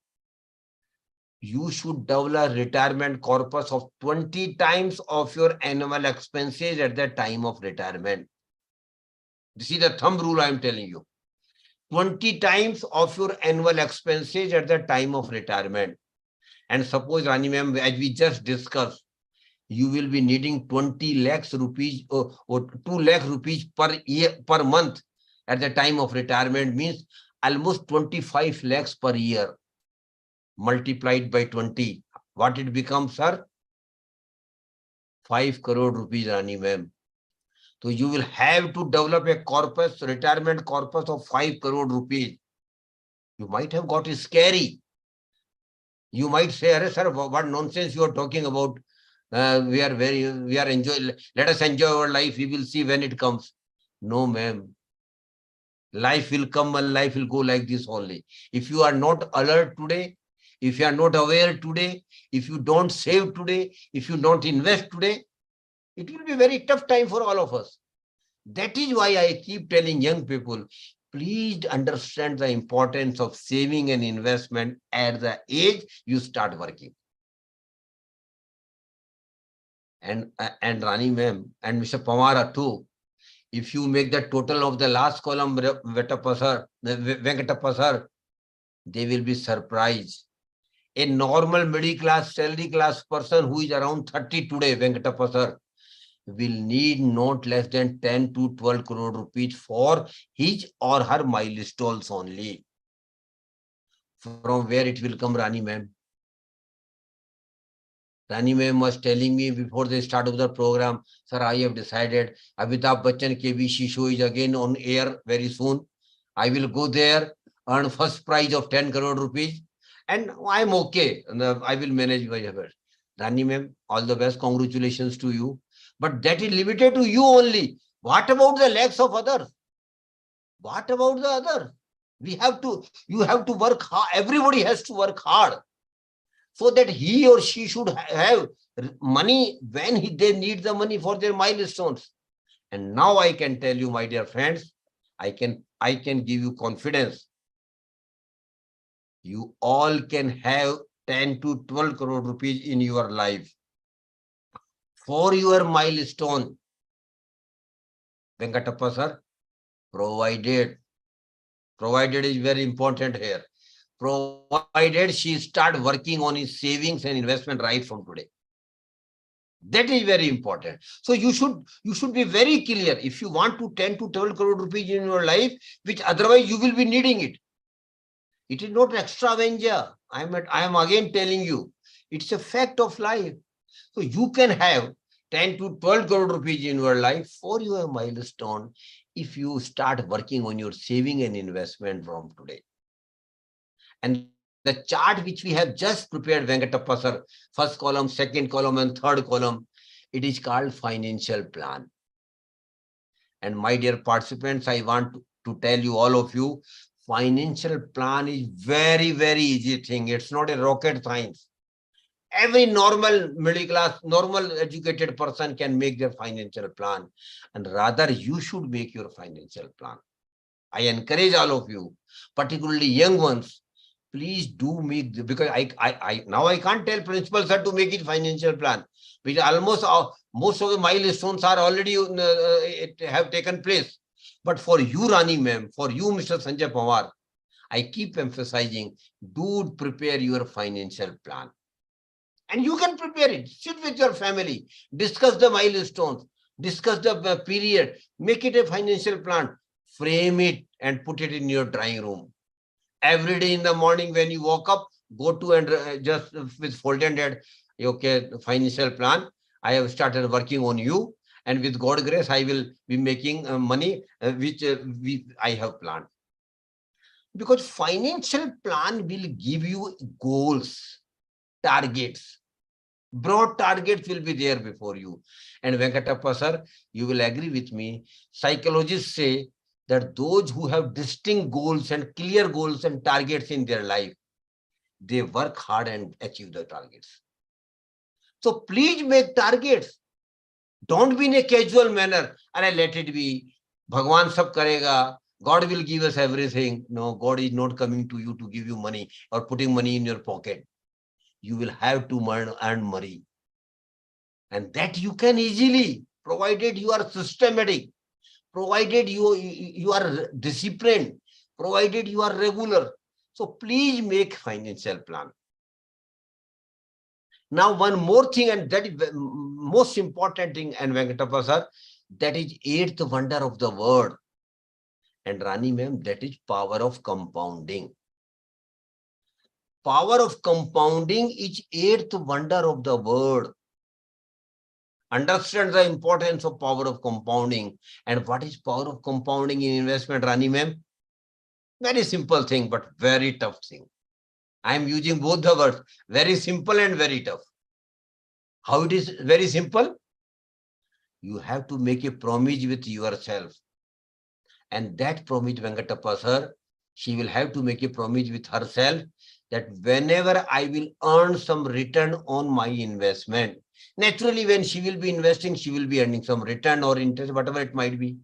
You should develop retirement corpus of 20 times of your annual expenses at the time of retirement. This is the thumb rule I am telling you. 20 times of your annual expenses at the time of retirement. And suppose, Rani ma'am, as we just discussed, you will be needing 20 lakhs rupees or 2 lakh rupees per year, per month at the time of retirement, means almost 25 lakhs per year multiplied by 20. What it becomes, sir? 5 crore rupees, Rani ma'am. So you will have to develop a corpus, retirement corpus of 5 crore rupees. You might have got it scary. You might say, sir, what nonsense you are talking about. We are enjoying, let us enjoy our life. We will see when it comes. No, ma'am. Life will come and life will go like this only. If you are not alert today, if you are not aware today, if you don't save today, if you don't invest today, it will be very tough time for all of us. That is why I keep telling young people, please understand the importance of saving and investment at the age you start working. And Rani ma'am and Mr. Pamara too, if you make the total of the last column, Venkatappa sir, they will be surprised. A normal middle class, salary class person who is around 30 today, Venkatappa sir, will need not less than 10 to 12 crore rupees for his or her milestones only. From where it will come, Rani ma'am? Rani ma'am was telling me before the start of the program, sir, I have decided Amitabh Bachchan KBC show is again on air very soon. I will go there, earn first prize of 10 crore rupees, and I'm okay. I will manage my affairs. Rani ma'am, all the best. Congratulations to you. But that is limited to you only. What about the lakhs of others? What about the others? You have to work hard. Everybody has to work hard, so that he or she should have money when they need the money for their milestones. And now I can tell you, my dear friends, I can give you confidence. You all can have 10 to 12 crore rupees in your life for your milestone. Venkatappa sir, provided is very important here. Provided she start working on his savings and investment right from today. That is very important. So you should be very clear. If you want to 10 to 12 crore rupees in your life, which otherwise you will be needing it. It is not extravaganza. I am again telling you, it's a fact of life. So you can have 10 to 12 crore rupees in your life for your milestone if you start working on your saving and investment from today. And the chart which we have just prepared, Venkatappa sir, first column, second column, and third column, it is called financial plan. And my dear participants, I want to tell you, all of you, financial plan is very, very easy thing. It's not a rocket science. Every normal middle class, normal educated person can make their financial plan. And rather, you should make your financial plan. I encourage all of you, particularly young ones, please do make, because I now I can't tell principal sir to make it financial plan, because almost most of the milestones are already have taken place. But for you, Rani ma'am, for you, Mr. Sanjay Pawar, I keep emphasizing, do prepare your financial plan. And you can prepare it. Sit with your family, discuss the milestones, discuss the period, make it a financial plan, frame it and put it in your drawing room. Every day in the morning when you woke up, go to and just with folded head, okay, financial plan. I have started working on you, and with God's grace, I will be making money which I have planned. Because financial plan will give you goals, targets. Broad targets will be there before you. And Venkatappa sir, you will agree with me. Psychologists say that those who have distinct goals and clear goals and targets in their life, they work hard and achieve the targets. So please make targets. Don't be in a casual manner. And let it be. Bhagwan sab karega. God will give us everything. No, God is not coming to you to give you money or putting money in your pocket. You will have to earn money. And that you can easily, provided you are systematic, provided you are disciplined, provided you are regular. So please make financial plan. Now, one more thing, and that is the most important thing, and Venkatappa sir, that is eighth wonder of the world. And Rani ma'am, that is power of compounding. Power of compounding is eighth wonder of the world. Understand the importance of power of compounding. And what is power of compounding in investment, Rani ma'am? Very simple thing, but very tough thing. I am using both the words, very simple and very tough. How it is very simple? You have to make a promise with yourself. And that promise, Venkatappa sir, she will have to make a promise with herself that whenever I will earn some return on my investment, naturally when she will be investing, she will be earning some return or interest, whatever it might be.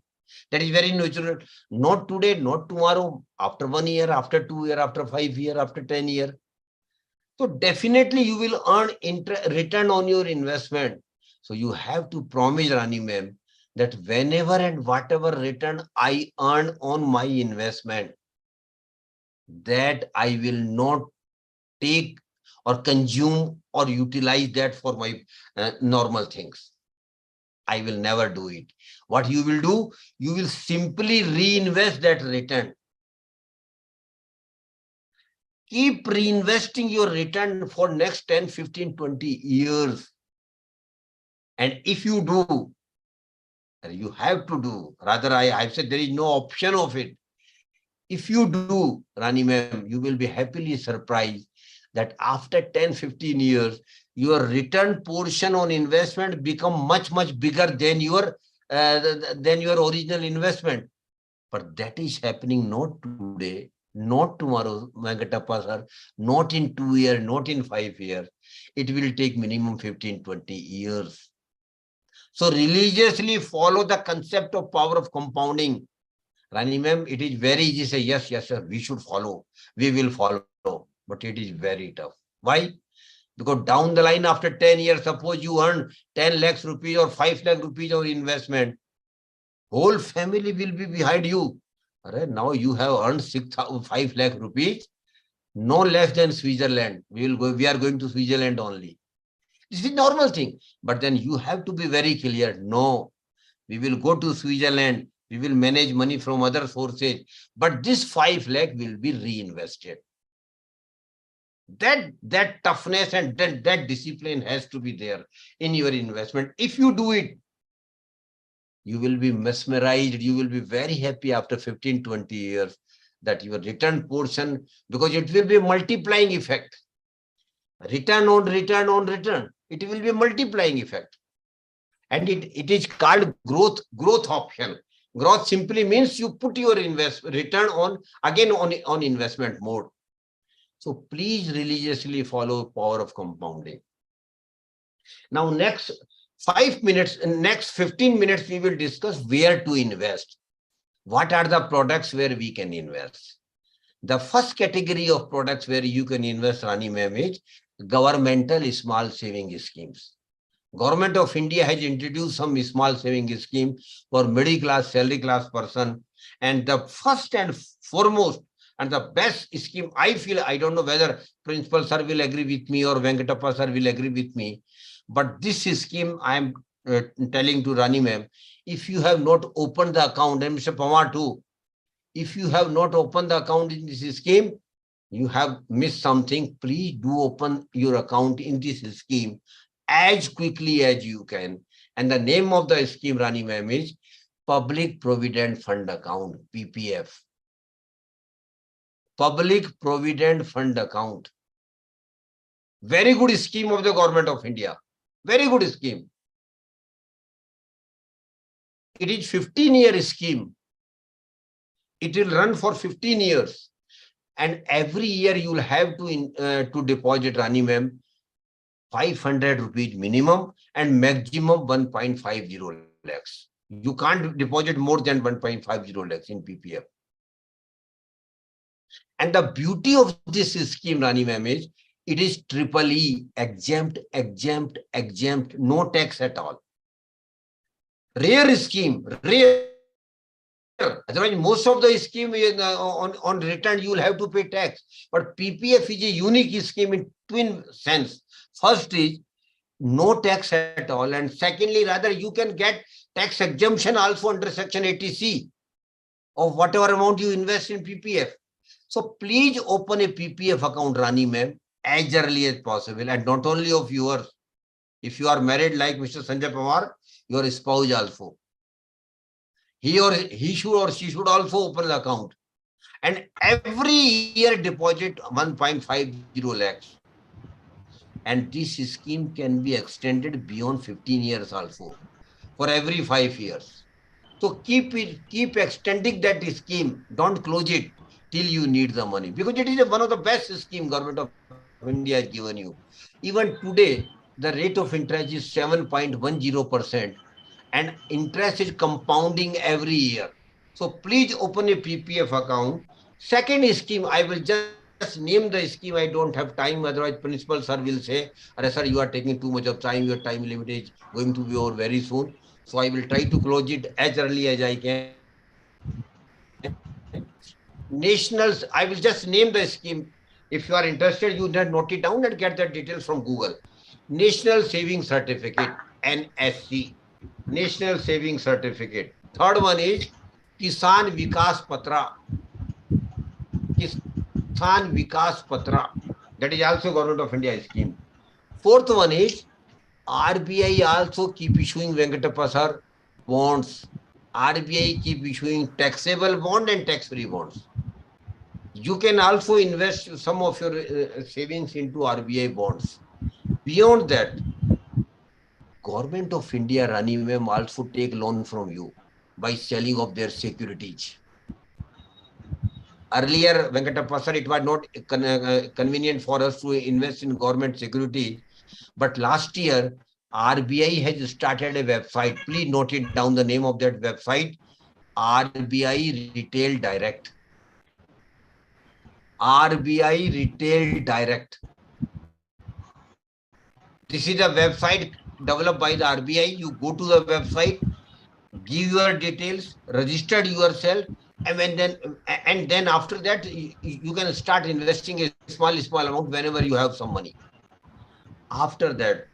That is very natural. Not today, not tomorrow, after 1 year, after 2 years, after 5 years, after 10 years. So definitely you will earn return on your investment. So you have to promise, Rani ma'am, that whenever and whatever return I earn on my investment, that I will not take or consume or utilize that for my normal things. I will never do it. What you will do, you will simply reinvest that return. Keep reinvesting your return for next 10, 15, 20 years. And if you do, you have to do, rather I've said there is no option of it. If you do, Rani ma'am, you will be happily surprised that after 10, 15 years, your return portion on investment become much, much bigger than your original investment. But that is happening not today, not tomorrow, Venkatappa sir, not in 2 years, not in 5 years. It will take minimum 15, 20 years. So religiously follow the concept of power of compounding. Rani ma'am, it is very easy to say, yes, yes, sir, we should follow. We will follow. But it is very tough. Why? Because down the line after 10 years, suppose you earn 10 lakhs rupees or 5 lakh rupees of investment, whole family will be behind you. Now you have earned 5 lakh rupees, no less than Switzerland. We are going to Switzerland only. This is normal thing. But then you have to be very clear. No, we will go to Switzerland. We will manage money from other sources. But this 5 lakh will be reinvested. That toughness and that discipline has to be there in your investment. If you do it, you will be mesmerized. You will be very happy after 15, 20 years that your return portion, because it will be multiplying effect. Return on return on return. It will be multiplying effect. And it is called growth option. Growth simply means you put your return on investment mode. So please religiously follow power of compounding. Now next 5 minutes, next 15 minutes, we will discuss where to invest. What are the products where we can invest? The first category of products where you can invest, Rani ma'am, is governmental small saving schemes. Government of India has introduced some small saving scheme for middle class, salary class person. And the first and foremost and the best scheme, I feel, I don't know whether Principal sir will agree with me or Venkatappa sir will agree with me. But this scheme I am telling to Rani ma'am, if you have not opened the account, and Mr. Pawar too, if you have not opened the account in this scheme, you have missed something. Please do open your account in this scheme as quickly as you can. And the name of the scheme, Rani ma'am, is Public Provident Fund Account, PPF. Public Provident Fund account. Very good scheme of the government of India. Very good scheme. It is 15-year scheme. It will run for 15 years. And every year you will have to deposit, Rani ma'am, 500 rupees minimum and maximum 1.50 lakhs. You can't deposit more than 1.50 lakhs in PPF. And the beauty of this scheme, Rani ma'am, is it is triple E, exempt, no tax at all. Rare scheme, rare. Otherwise, most of the scheme on return, you will have to pay tax. But PPF is a unique scheme in twin sense. First is no tax at all. And secondly, rather, you can get tax exemption also under Section 80C of whatever amount you invest in PPF. So please open a PPF account, Rani ma'am, as early as possible. And not only of yours. If you are married like Mr. Sanjay Pawar, your spouse also. He should or she should also open the account. And every year deposit 1.50 lakhs. And this scheme can be extended beyond 15 years also, for every 5 years. So keep extending that scheme. Don't close it till you need the money, because it is one of the best scheme government of India has given you. Even today, the rate of interest is 7.10%, and interest is compounding every year. So please open a PPF account. Second scheme, I will just name the scheme. I don't have time. Otherwise, principal sir will say, sir, you are taking too much of time. Your time limit is going to be over very soon. So I will try to close it as early as I can. Nationals, I will just name the scheme. If you are interested, you can note it down and get the details from Google. National Saving Certificate, NSC. National Saving Certificate. Third one is Kisan Vikas Patra. Kisan Vikas Patra. That is also Government of India scheme. Fourth one is RBI also keep issuing Venkatappa sir bonds. RBI keep issuing taxable bond and tax-free bonds. You can also invest some of your savings into RBI bonds. Beyond that, Government of India, Rani ma'am, also take loan from you by selling of their securities. Earlier, Venkatappa sir, it was not convenient for us to invest in government security. But last year, RBI has started a website. Please note it down, the name of that website, RBI Retail Direct. RBI Retail Direct. This is a website developed by the RBI. You go to the website, give your details, register yourself, and then after that, you can start investing a small amount whenever you have some money. After that,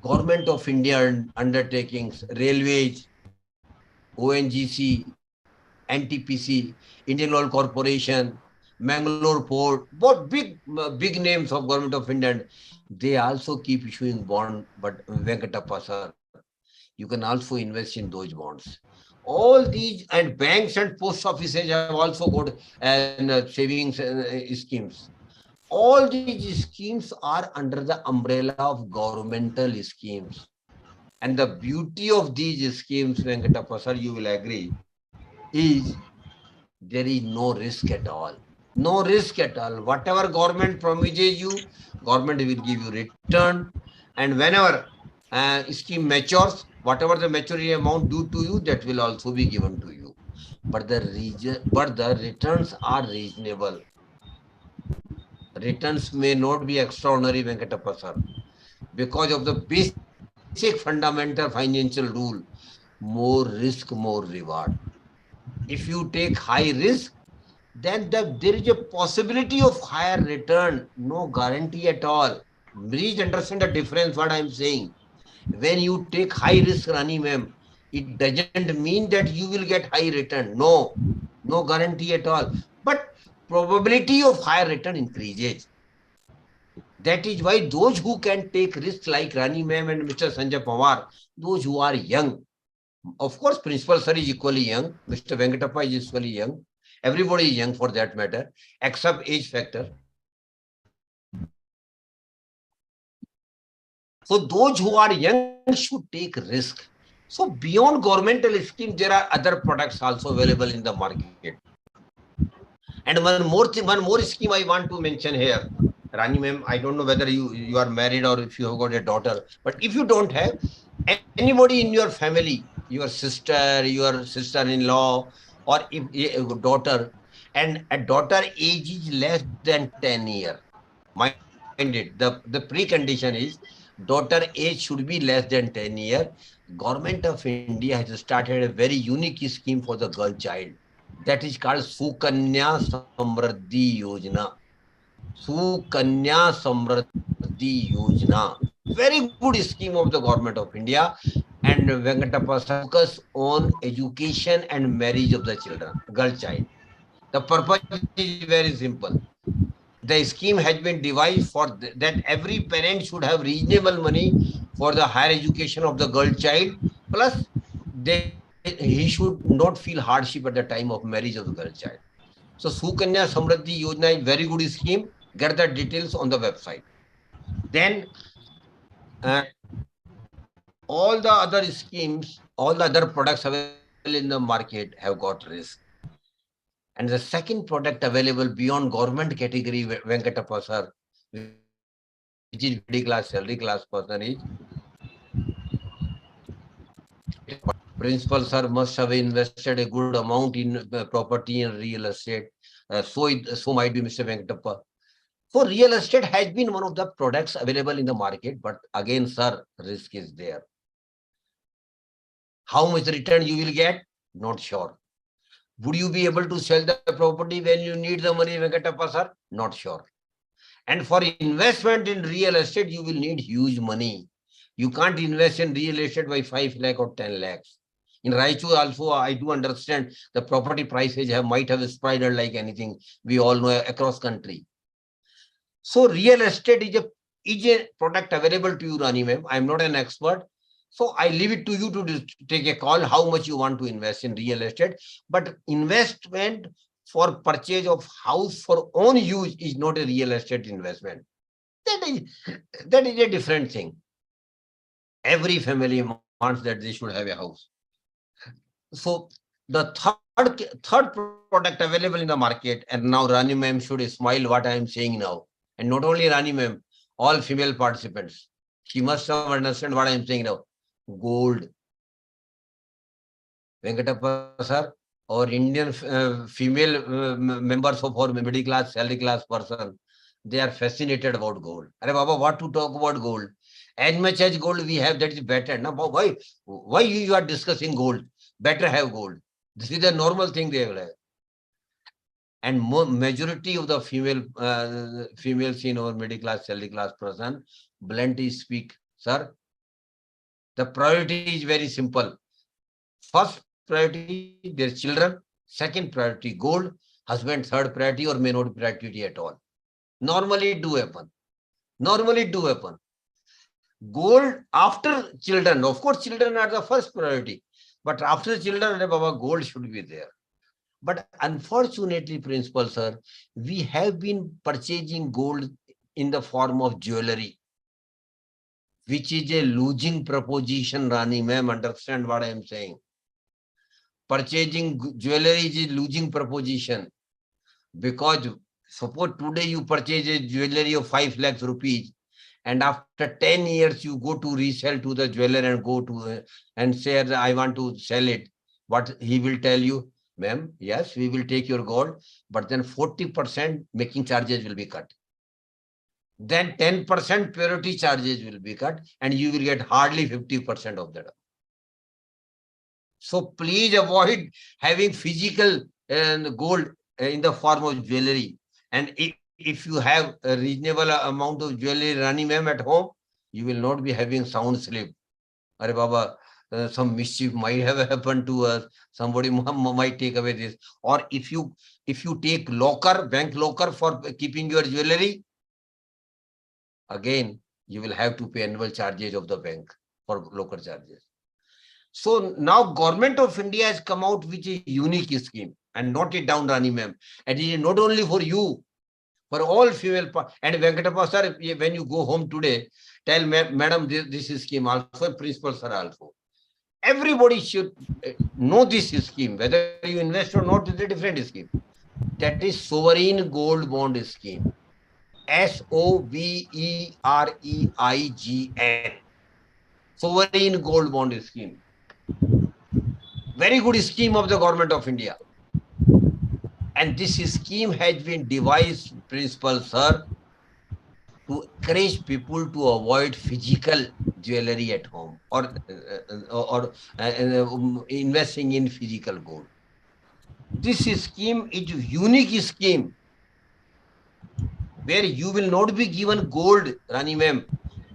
Government of India undertakings, railways, ONGC, NTPC, Indian Oil Corporation, Mangalore Port, both big names of Government of India, they also keep issuing bond. But Venkatappa sir, you can also invest in those bonds. All these, and banks and post offices have also got savings schemes. All these schemes are under the umbrella of governmental schemes. And the beauty of these schemes, Venkatappa sir, you will agree, is there is no risk at all. No risk at all. Whatever government promises you, government will give you return. And whenever scheme matures, whatever the maturity amount due to you, that will also be given to you. But the returns are reasonable. Returns may not be extraordinary, Venkatappa sir, because of the basic fundamental financial rule: more risk, more reward. If you take high risk, then there is a possibility of higher return, no guarantee at all. Please understand the difference, what I am saying. When you take high risk, Rani ma'am, it doesn't mean that you will get high return. No guarantee at all. But probability of higher return increases. That is why those who can take risks like Rani ma'am and Mr. Sanjay Pawar, those who are young, of course, Principal sir is equally young, Mr. Venkatappa is equally young. Everybody is young for that matter, except age factor. So those who are young should take risk. So beyond governmental scheme, there are other products also available in the market. And one more thing, one more scheme I want to mention here. Rani ma'am, I don't know whether you are married or if you have got a daughter, but if you don't have, anybody in your family, your sister-in-law, or if a daughter, and a daughter age is less than 10 years. Mind it, the precondition is daughter age should be less than 10 years. Government of India has started a very unique scheme for the girl child. That is called Sukanya Samriddhi Yojana. Sukanya Samriddhi Yojana. Very good scheme of the government of India. And Venkatappa focus on education and marriage of the children, girl child. The purpose is very simple. The scheme has been devised for that every parent should have reasonable money for the higher education of the girl child. Plus, he should not feel hardship at the time of marriage of the girl child. So Sukanya Samriddhi Yojana is very good scheme. Get the details on the website. Then all the other schemes, all the other products available in the market have got risk. And the second product available beyond government category, Venkatappa sir, which is middle class, salary class person is principal sir must have invested a good amount in property and real estate. So might be Mr. Venkatappa. So real estate has been one of the products available in the market, but again, sir, risk is there. How much return you will get? Not sure. Would you be able to sell the property when you need the money, Venkatappa sir? Not sure. And for investment in real estate, you will need huge money. You can't invest in real estate by 5 lakh or 10 lakhs. In Raichur also, I do understand the property prices might have spiraled like anything. We all know across country. So real estate is a product available to you, Rani ma'am. I'm not an expert. So I leave it to you to take a call how much you want to invest in real estate. But investment for purchase of house for own use is not a real estate investment. That is a different thing. Every family wants that they should have a house. So the third product available in the market, and now Rani ma'am should smile what I am saying now. And not only Rani ma'am, all female participants. She must have understand what I am saying now. Gold. Venkatappa sir, or Indian female members of our middle class, salary class person, they are fascinated about gold. Arey Baba, what to talk about gold? As much as gold we have, that is better. Now, why you are discussing gold? Better have gold. This is a normal thing they will have. And majority of the females in our middle class, salary class person, bluntly speak, sir, the priority is very simple. First priority, their children. Second priority, gold. Husband, third priority, or may not be priority at all. Normally do happen. Normally do happen. Gold after children. Of course, children are the first priority. But after children, gold should be there. But unfortunately, Principal Sir, we have been purchasing gold in the form of jewelry, which is a losing proposition, Rani ma'am. Understand what I am saying? Purchasing jewelry is a losing proposition, because suppose today you purchase a jewelry of 5 lakhs rupees, and after 10 years you go to resell to the jeweler and go to and say, I want to sell it. What he will tell you, ma'am, yes, we will take your gold, but then 40% making charges will be cut. Then 10% purity charges will be cut, and you will get hardly 50% of that. So please avoid having physical gold in the form of jewelry. And if you have a reasonable amount of jewelry, Rani ma'am, at home, you will not be having sound sleep. Arey Baba, some mischief might have happened to us. Somebody might take away this. Or if you take locker, bank locker for keeping your jewelry, again, you will have to pay annual charges of the bank for locker charges. So now Government of India has come out with a unique scheme. And note it down, Rani ma'am. And it is not only for you, for all female. And Venkatappa sir, when you go home today, tell madam this is scheme also, principal sir also. Everybody should know this scheme. Whether you invest or not is a different scheme. That is sovereign gold bond scheme. SOVEREIGN. Sovereign gold bond scheme. Very good scheme of the government of India. And this scheme has been devised, principal sir, to encourage people to avoid physical jewelry at home or investing in physical gold. This scheme is a unique scheme where you will not be given gold, Rani ma'am,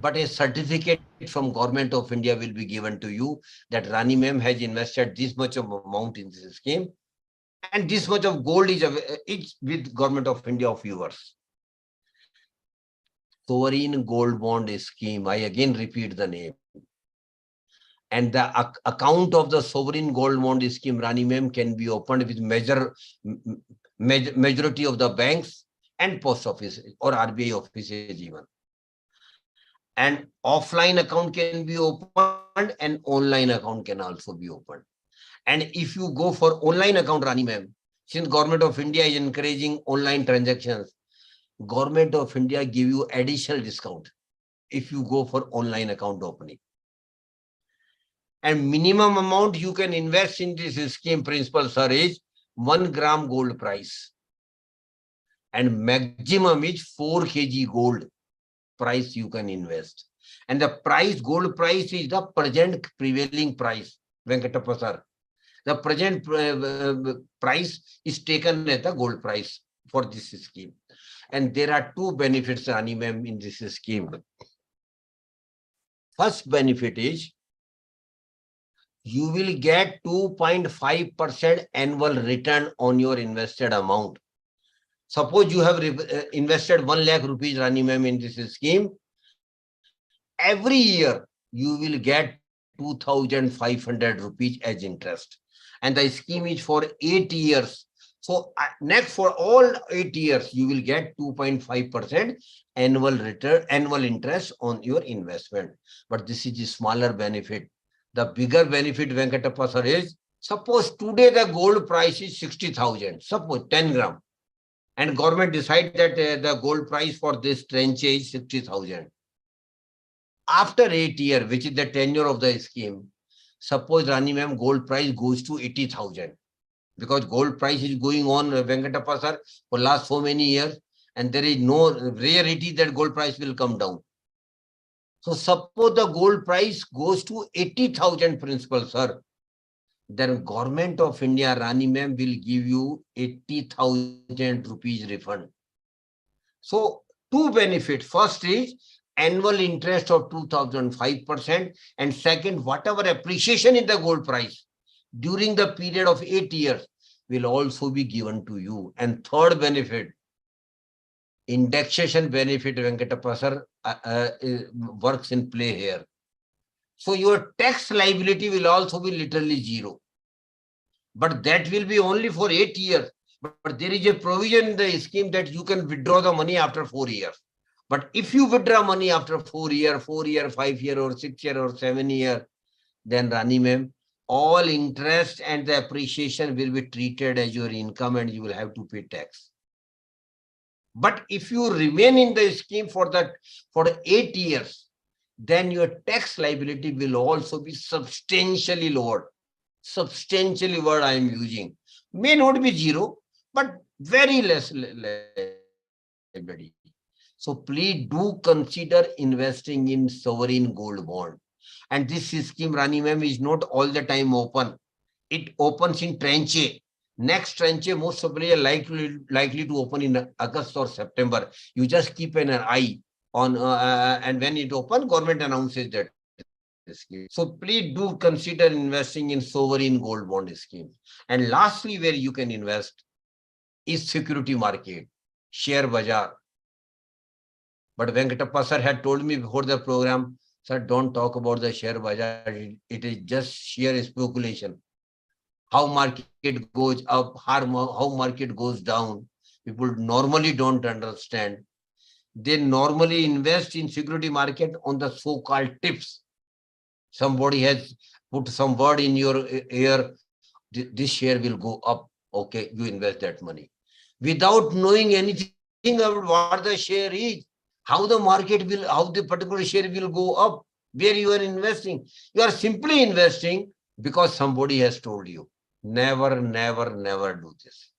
but a certificate from government of India will be given to you that Rani ma'am has invested this much of amount in this scheme, and this much of gold is with government of India of yours. Sovereign gold bond scheme. I again repeat the name. And the account of the sovereign gold bond scheme, Rani ma'am, can be opened with majority of the banks and post office or RBI offices even. And offline account can be opened and online account can also be opened. And if you go for online account, Rani ma'am, since government of India is encouraging online transactions, government of India give you additional discount if you go for online account opening. And minimum amount you can invest in this scheme, principal sir, is 1 gram gold price. And maximum is 4 kg gold price you can invest. And the price, gold price is the present prevailing price, Venkatappa sir. The present price is taken as the gold price for this scheme. And there are two benefits, Rani ma'am, in this scheme. First benefit is you will get 2.5% annual return on your invested amount. Suppose you have invested 1 lakh rupees, Rani ma'am, in this scheme. Every year you will get 2,500 rupees as interest. And the scheme is for 8 years. So next for all 8 years, you will get 2.5% annual return, annual interest on your investment. But this is a smaller benefit. The bigger benefit, Venkatappa sir, is suppose today the gold price is 60,000, suppose 10 gram. And government decide that the gold price for this tranche is 60,000. After 8 years, which is the tenure of the scheme, suppose Rani ma'am, gold price goes to 80,000. Because gold price is going on, Venkatappa sir, for last so many years, and there is no rarity that gold price will come down. So suppose the gold price goes to 80,000, principal sir, then government of India, Rani ma'am, will give you 80,000 rupees refund. So two benefits. First is annual interest of 2,005%, and second, whatever appreciation in the gold price during the period of 8 years will also be given to you. And third benefit, indexation benefit, Venkatappa sir, works in play here. So your tax liability will also be literally zero. But that will be only for 8 years. But there is a provision in the scheme that you can withdraw the money after 4 years. But if you withdraw money after 4 years, 5 years, or 6 years, or 7 years, then Rani ma'am, all interest and the appreciation will be treated as your income and you will have to pay tax. But if you remain in the scheme for 8 years, then your tax liability will also be substantially lowered. Substantially word I am using. May not be zero, but very less liability. So please do consider investing in sovereign gold bond. And this scheme, Rani ma'am, is not all the time open. It opens in tranche. Next tranche most probably likely to open in August or September. You just keep an eye on, and when it opens, government announces that scheme. So please do consider investing in sovereign gold bond scheme. And lastly, where you can invest is security market, share bazaar. But Venkatappa sir had told me before the program, sir, don't talk about the share bazaar. It is just sheer speculation. how market goes up, how market goes down. People normally don't understand. They normally invest in security market on the so-called tips. Somebody has put some word in your ear, this share will go up. Okay, you invest that money. Without knowing anything about what the share is, how the market will, how the particular share will go up, where you are investing. You are simply investing because somebody has told you. Never, never, never do this.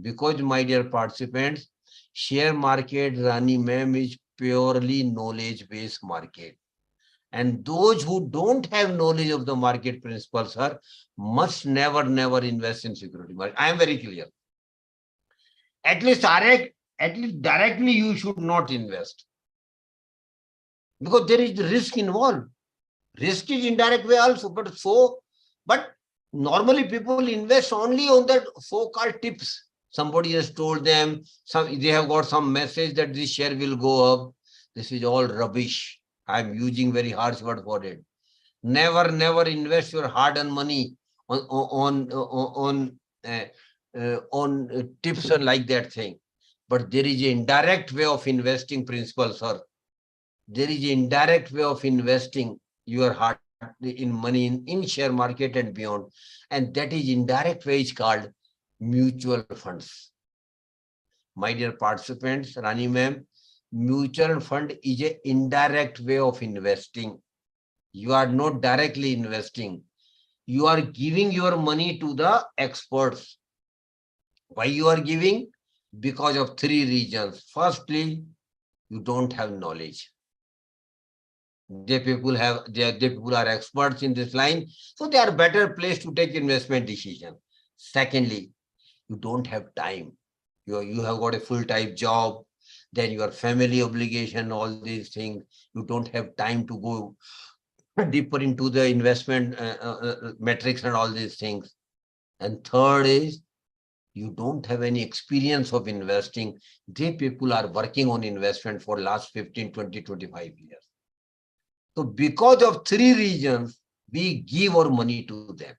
Because, my dear participants, share market, Rani ma'am, is purely knowledge-based market. And those who don't have knowledge of the market principles, sir, must never, never invest in security market. I am very clear. At least directly you should not invest. Because there is risk involved. Risk is indirect way also, but normally people invest only on that so-called tips. Somebody has told them, they have got some message that this share will go up. This is all rubbish. I am using very harsh word for it. Never, never invest your hard-earned money on tips and like that thing. But there is an indirect way of investing principles, sir. There is an indirect way of investing your hard in money in share market and beyond. And that is indirect way is called mutual funds. My dear participants, Rani ma'am, mutual fund is an indirect way of investing. You are not directly investing. You are giving your money to the experts. Why you are giving? Because of three reasons. Firstly, you don't have knowledge. They people are experts in this line, so they are better placed to take investment decision. Secondly, you don't have time. You have got a full-time job, then your family obligation, all these things. You don't have time to go deeper into the investment metrics and all these things. And third is, you don't have any experience of investing. They people are working on investment for last 15, 20, 25 years. So because of three reasons, we give our money to them.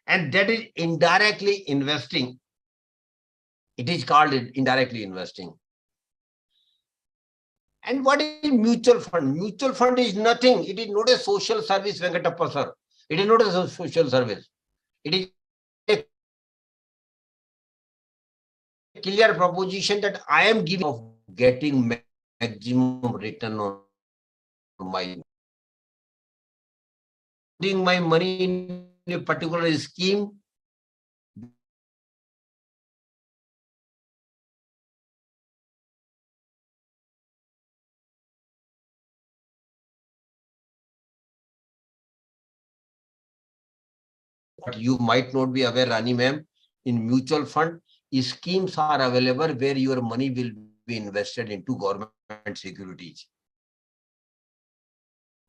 And that is indirectly investing. It is called indirectly investing. And what is mutual fund? Mutual fund is nothing. It is not a social service, Venkatappa sir. It is not a social service. It is a clear proposition that I am giving of getting maximum return on my putting my money in a particular scheme. But you might not be aware, Rani ma'am, in mutual fund, schemes are available where your money will be invested into government securities.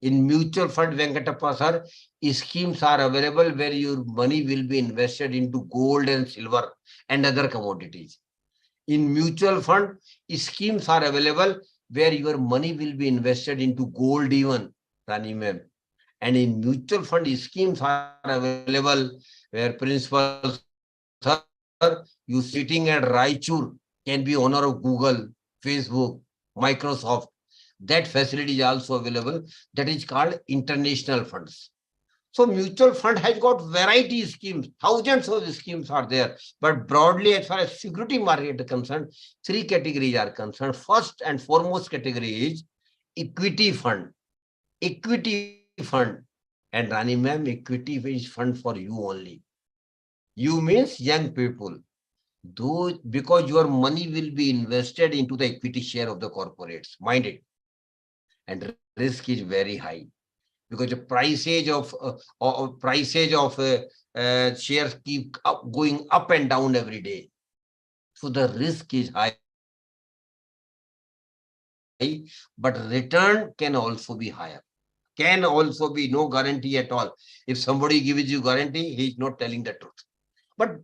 In mutual fund, Venkatappa sir, schemes are available where your money will be invested into gold and silver and other commodities. In mutual fund, schemes are available where your money will be invested into gold even, Rani ma'am. And in mutual fund, schemes are available where principals, sir, you sitting at Raichur can be owner of Google, Facebook, Microsoft. That facility is also available. That is called international funds. So mutual fund has got variety schemes, thousands of schemes are there. But broadly, as far as security market is concerned, three categories are concerned. First and foremost category is equity fund. Equity fund. And Rani ma'am, equity is fund for you only. You means young people. Though, because your money will be invested into the equity share of the corporates. Mind it. And risk is very high. Because the priceage of shares keep going up and down every day. So the risk is high, but return can also be higher. Can also be no guarantee at all. If somebody gives you guarantee, he is not telling the truth.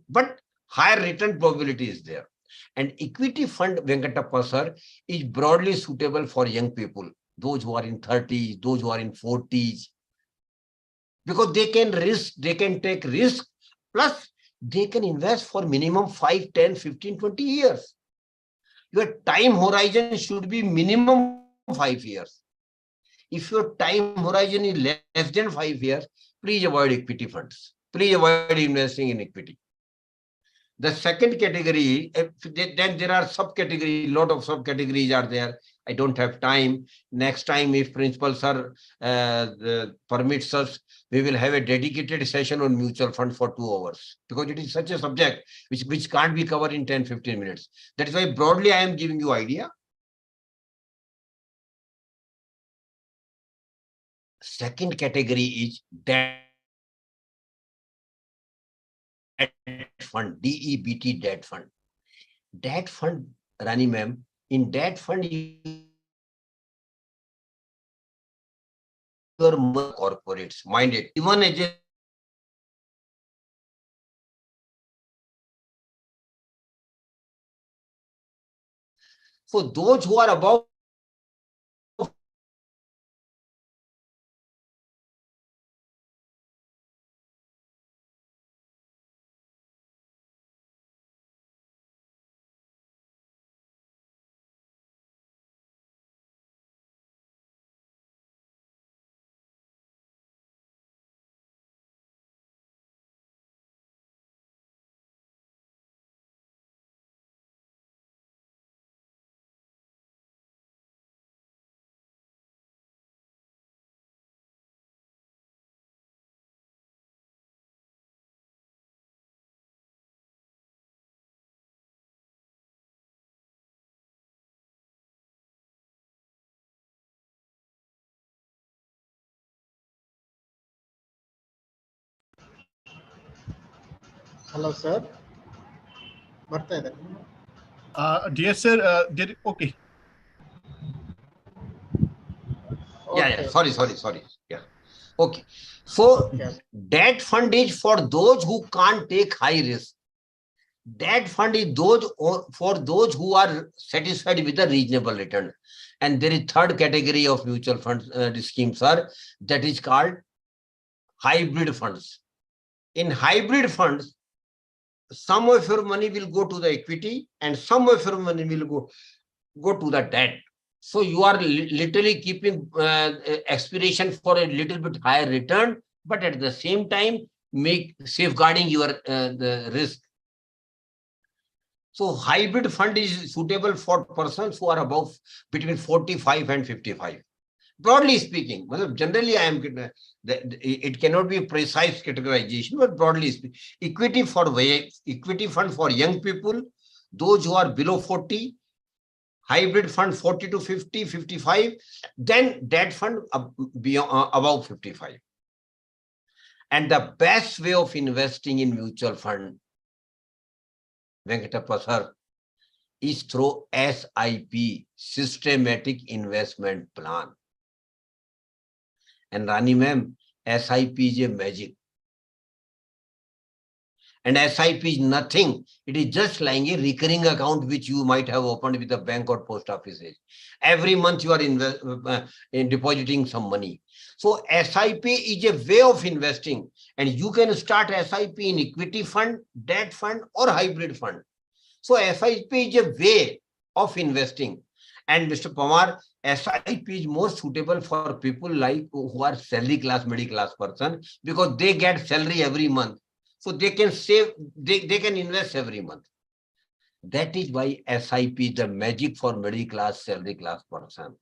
But higher return probability is there. And equity fund, Venkatappa sir, is broadly suitable for young people. Those who are in 30s, those who are in 40s. because they can take risk, plus they can invest for minimum 5, 10, 15, 20 years. Your time horizon should be minimum 5 years. If your time horizon is less than 5 years, please avoid equity funds. Please avoid investing in equity. The second category, then there are subcategories, lot of subcategories are there. I don't have time. Next time, if principal sir permits us, we will have a dedicated session on mutual fund for 2 hours, because it is such a subject which can't be covered in 10, 15 minutes. That is why broadly I am giving you idea. Second category is debt fund, DEBT debt fund. Debt fund, Rani ma'am, in debt fund, your corporates, mind it, even as a for those who are above Hello, sir. ಬರ್ತಾ ಇದೆ. Dear sir, okay. Yeah, sorry. Yeah. Okay. So Okay. debt fund is for those who can't take high risk. Debt fund is for those who are satisfied with a reasonable return. And there is third category of mutual funds schemes, sir, that is called hybrid funds. In hybrid funds, some of your money will go to the equity and some of your money will go to the debt. So you are literally keeping aspiration for a little bit higher return, but at the same time safeguarding your the risk. So hybrid fund is suitable for persons who are above between 45 and 55. Broadly speaking, generally it cannot be a precise categorization, but broadly speaking, equity fund for young people, those who are below 40, hybrid fund 40 to 50, 55, then debt fund above 55. And the best way of investing in mutual fund, Venkatappa sir, is through SIP, systematic investment plan. And Rani ma'am, SIP is a magic. And SIP is nothing. It is just like a recurring account which you might have opened with a bank or post offices. Every month you are depositing some money. So SIP is a way of investing, and you can start SIP in equity fund, debt fund, or hybrid fund. So SIP is a way of investing. And Mr. Pamar, SIP is more suitable for people like who are salary class, middle class person, because they get salary every month. So they can save, they can invest every month. That is why SIP is the magic for middle class, salary class person.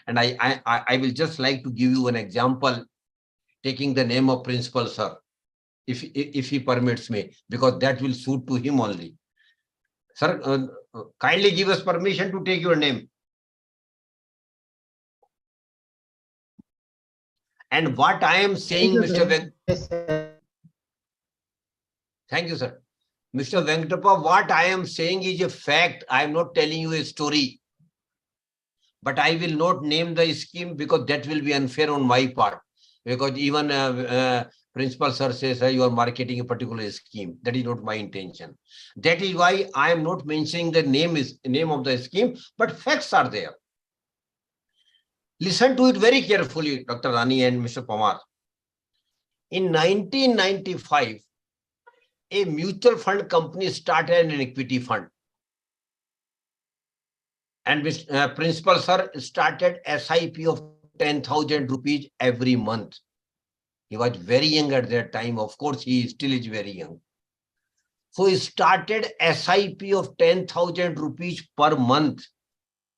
And I will just like to give you an example, taking the name of principal sir, if he permits me, because that will suit to him only. Sir, kindly give us permission to take your name. And what I am saying, Mr. Thank you, sir. Mr. Venkatappa, what I am saying is a fact. I am not telling you a story. But I will not name the scheme because that will be unfair on my part. Because even principal sir says you are marketing a particular scheme. That is not my intention. That is why I am not mentioning the name of the scheme, but facts are there. Listen to it very carefully, Dr. Rani and Mr. Pamar. In 1995, a mutual fund company started an equity fund. And Principal Sir started SIP of 10,000 rupees every month. He was very young at that time. Of course, he still is very young. So he started SIP of 10,000 rupees per month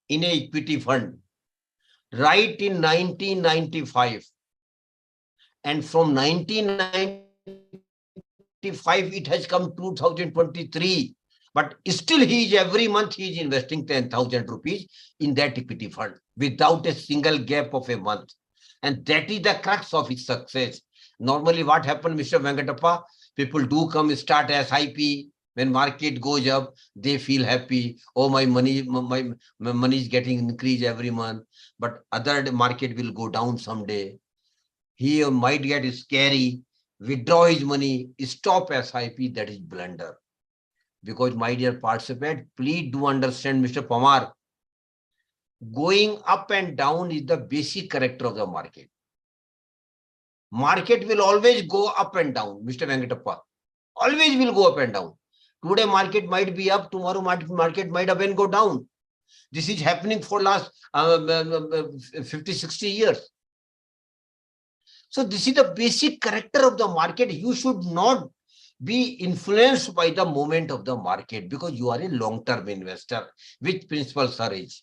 in a equity fund right in 1995. And from 1995, it has come 2023. But still he is every month he is investing 10,000 rupees in that equity fund without a single gap of a month. And that is the crux of his success. Normally what happened, Mr. Venkatappa? People do come start SIP. When market goes up, they feel happy. Oh, my money is getting increased every month. But other market will go down someday. He might get scary, withdraw his money, stop SIP. That is blunder. Because, my dear participant, please do understand, Mr. Pamar, going up and down is the basic character of the market. Market will always go up and down, Mr. Venkatappa. Always will go up and down. Today market might be up, tomorrow market might again go down. This is happening for last 50, 60 years. So this is the basic character of the market. You should not be influenced by the movement of the market because you are a long-term investor, which Principal Sir is.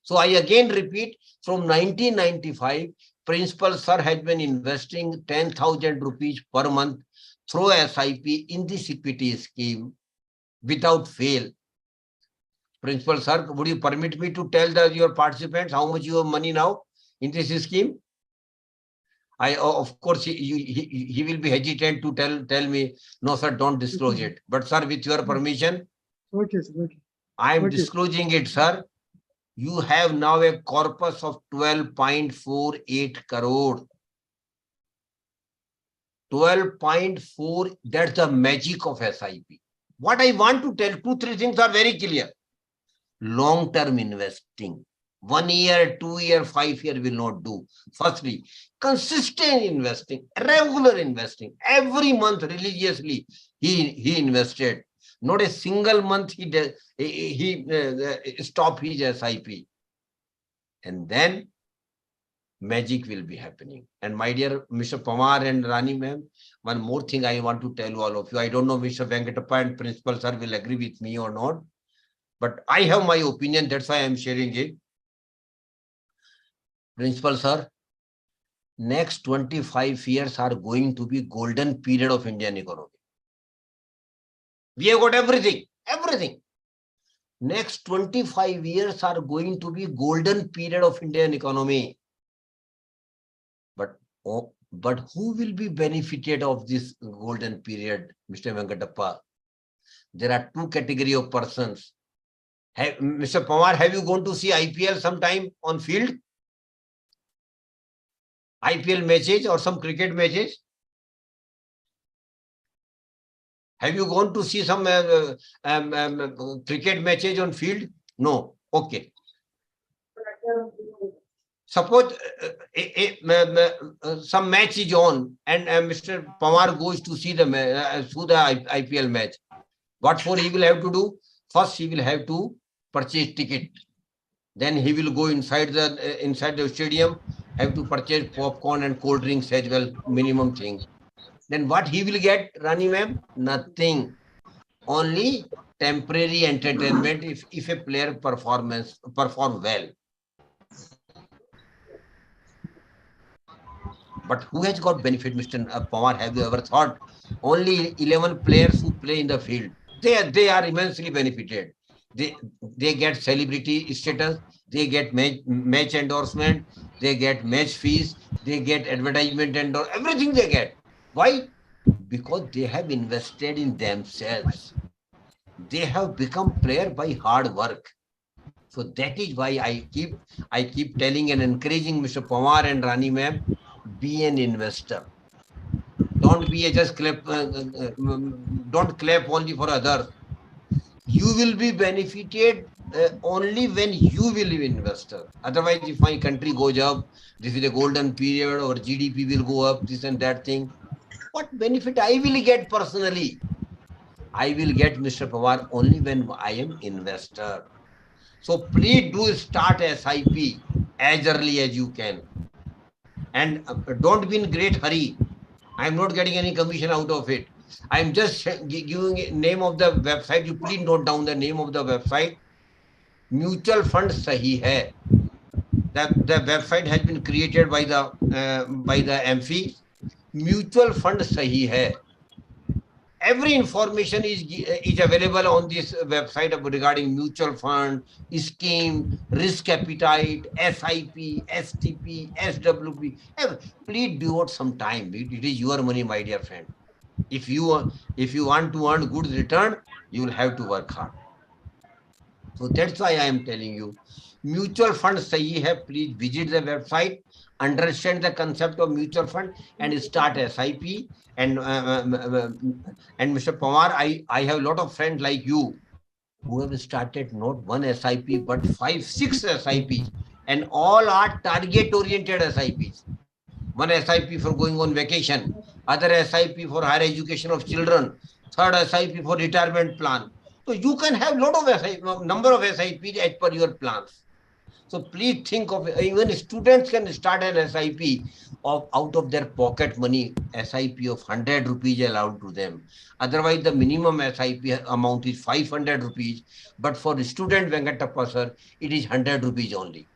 So I again repeat, from 1995, Principal Sir has been investing 10,000 rupees per month through SIP in this equity scheme without fail. Principal Sir, would you permit me to tell your participants how much you have money now in this scheme? Of course, he will be hesitant to tell me, no, sir, don't disclose it. But, sir, with your permission, Okay, sir. Okay. I am disclosing it, sir. You have now a corpus of 12.48 crore. 12.4, that's the magic of SIP. What I want to tell, 2-3 things are very clear. Long-term investing. 1 year, 2 year, 5 year will not do. Firstly, consistent investing, regular investing. Every month religiously he invested. Not a single month he stopped his SIP. And then magic will be happening. And my dear Mr. Pamar and Rani ma'am, one more thing I want to tell all of you. I don't know Mr. Venkatappa and Principal Sir will agree with me or not. But I have my opinion. That's why I am sharing it. Principal Sir, next 25 years are going to be golden period of Indian economy. We have got everything. Next 25 years are going to be golden period of Indian economy. But who will be benefited of this golden period, Mr. Venkatappa? There are two category of persons. Mr. Pamar, have you gone to see IPL sometime on field? IPL matches or some cricket matches? Have you gone to see some cricket matches on field? No. Okay. Suppose some match is on and Mr. Pamar goes to see the IPL match. What for he will have to do? First, he will have to purchase ticket. Then he will go inside the stadium, have to purchase popcorn and cold drinks as well, minimum thing. Then what he will get, Rani ma'am? Nothing. Only temporary entertainment if a player perform well. But who has got benefit, Mr. Pamar? Have you ever thought? Only 11 players who play in the field. They are immensely benefited. They get celebrity status. They get match endorsement. They get match fees. They get advertisement everything they get. Why? Because they have invested in themselves. They have become player by hard work. So that is why I keep telling and encouraging Mr. Pamar and Rani ma'am, be an investor. Don't be just clap. Don't clap only for others. You will be benefited only when you will be investor. Otherwise, if my country goes up, this is a golden period, or GDP will go up, this and that thing. What benefit I will get personally? I will get, Mr. Pawar, only when I am investor. So please do start SIP as early as you can. And don't be in great hurry. I'm not getting any commission out of it. I'm just giving a name of the website. You please note down the name of the website. Mutual fund sahi hai. The website has been created by the MP. Mutual fund sahi hai. Every information is available on this website regarding mutual fund, scheme, risk appetite, SIP, STP, SWP. Please devote some time. It is your money, my dear friend. If you want to earn good return, you will have to work hard. So that's why I am telling you, mutual fund sahi hai. Please visit the website, understand the concept of mutual fund, and start SIP. And Mr. Pawar, I have a lot of friends like you who have started not one SIP but 5, 6 SIPs, and all are target-oriented SIPs. One SIP for going on vacation, other SIP for higher education of children, third SIP for retirement plan. So you can have lot of SIP, number of SIPs as per your plans. So please think of, even students can start an SIP of out of their pocket money, SIP of 100 rupees allowed to them. Otherwise, the minimum SIP amount is 500 rupees. But for the student Venkatappa sir, it is 100 rupees only.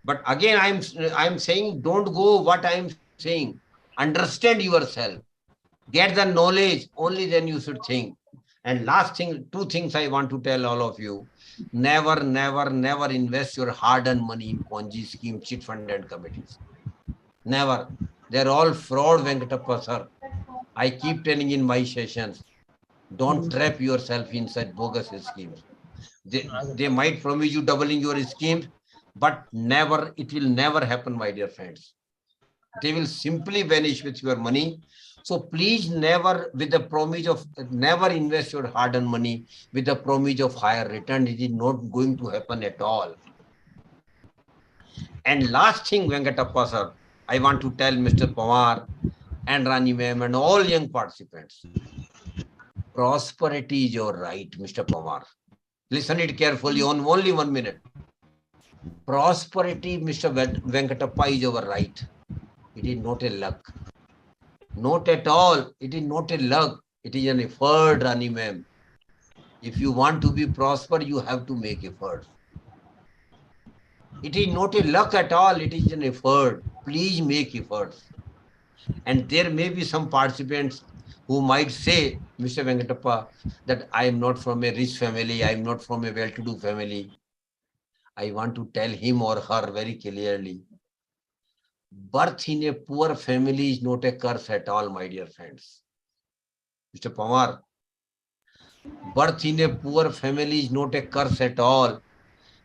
But again, I'm saying, don't go what I'm saying. Understand yourself. Get the knowledge, only then you should think. And last thing, 2 things I want to tell all of you. Never, never, never invest your hard-earned money in Ponzi scheme, chit fund and committees. Never. They're all fraud, Venkatappa sir. I keep telling in my sessions, don't trap yourself in such bogus schemes. They might promise you doubling your schemes, but never, it will never happen, my dear friends. They will simply vanish with your money. So please never, with the promise of, never invest your hard-earned money with the promise of higher return. It is not going to happen at all. And last thing, Venkatappa sir, I want to tell Mr. Pawar and Rani ma'am and all young participants. Prosperity is your right, Mr. Pawar. Listen it carefully on only 1 minute. Prosperity, Mr. Venkatappa, is our right. It is not a luck. Not at all. It is not a luck. It is an effort, Rani ma'am. If you want to be prosper, you have to make effort. It is not a luck at all. It is an effort. Please make efforts. And there may be some participants who might say, Mr. Venkatappa, that I am not from a rich family. I am not from a well-to-do family. I want to tell him or her very clearly. Birth in a poor family is not a curse at all, my dear friends. Mr. Pawar, birth in a poor family is not a curse at all,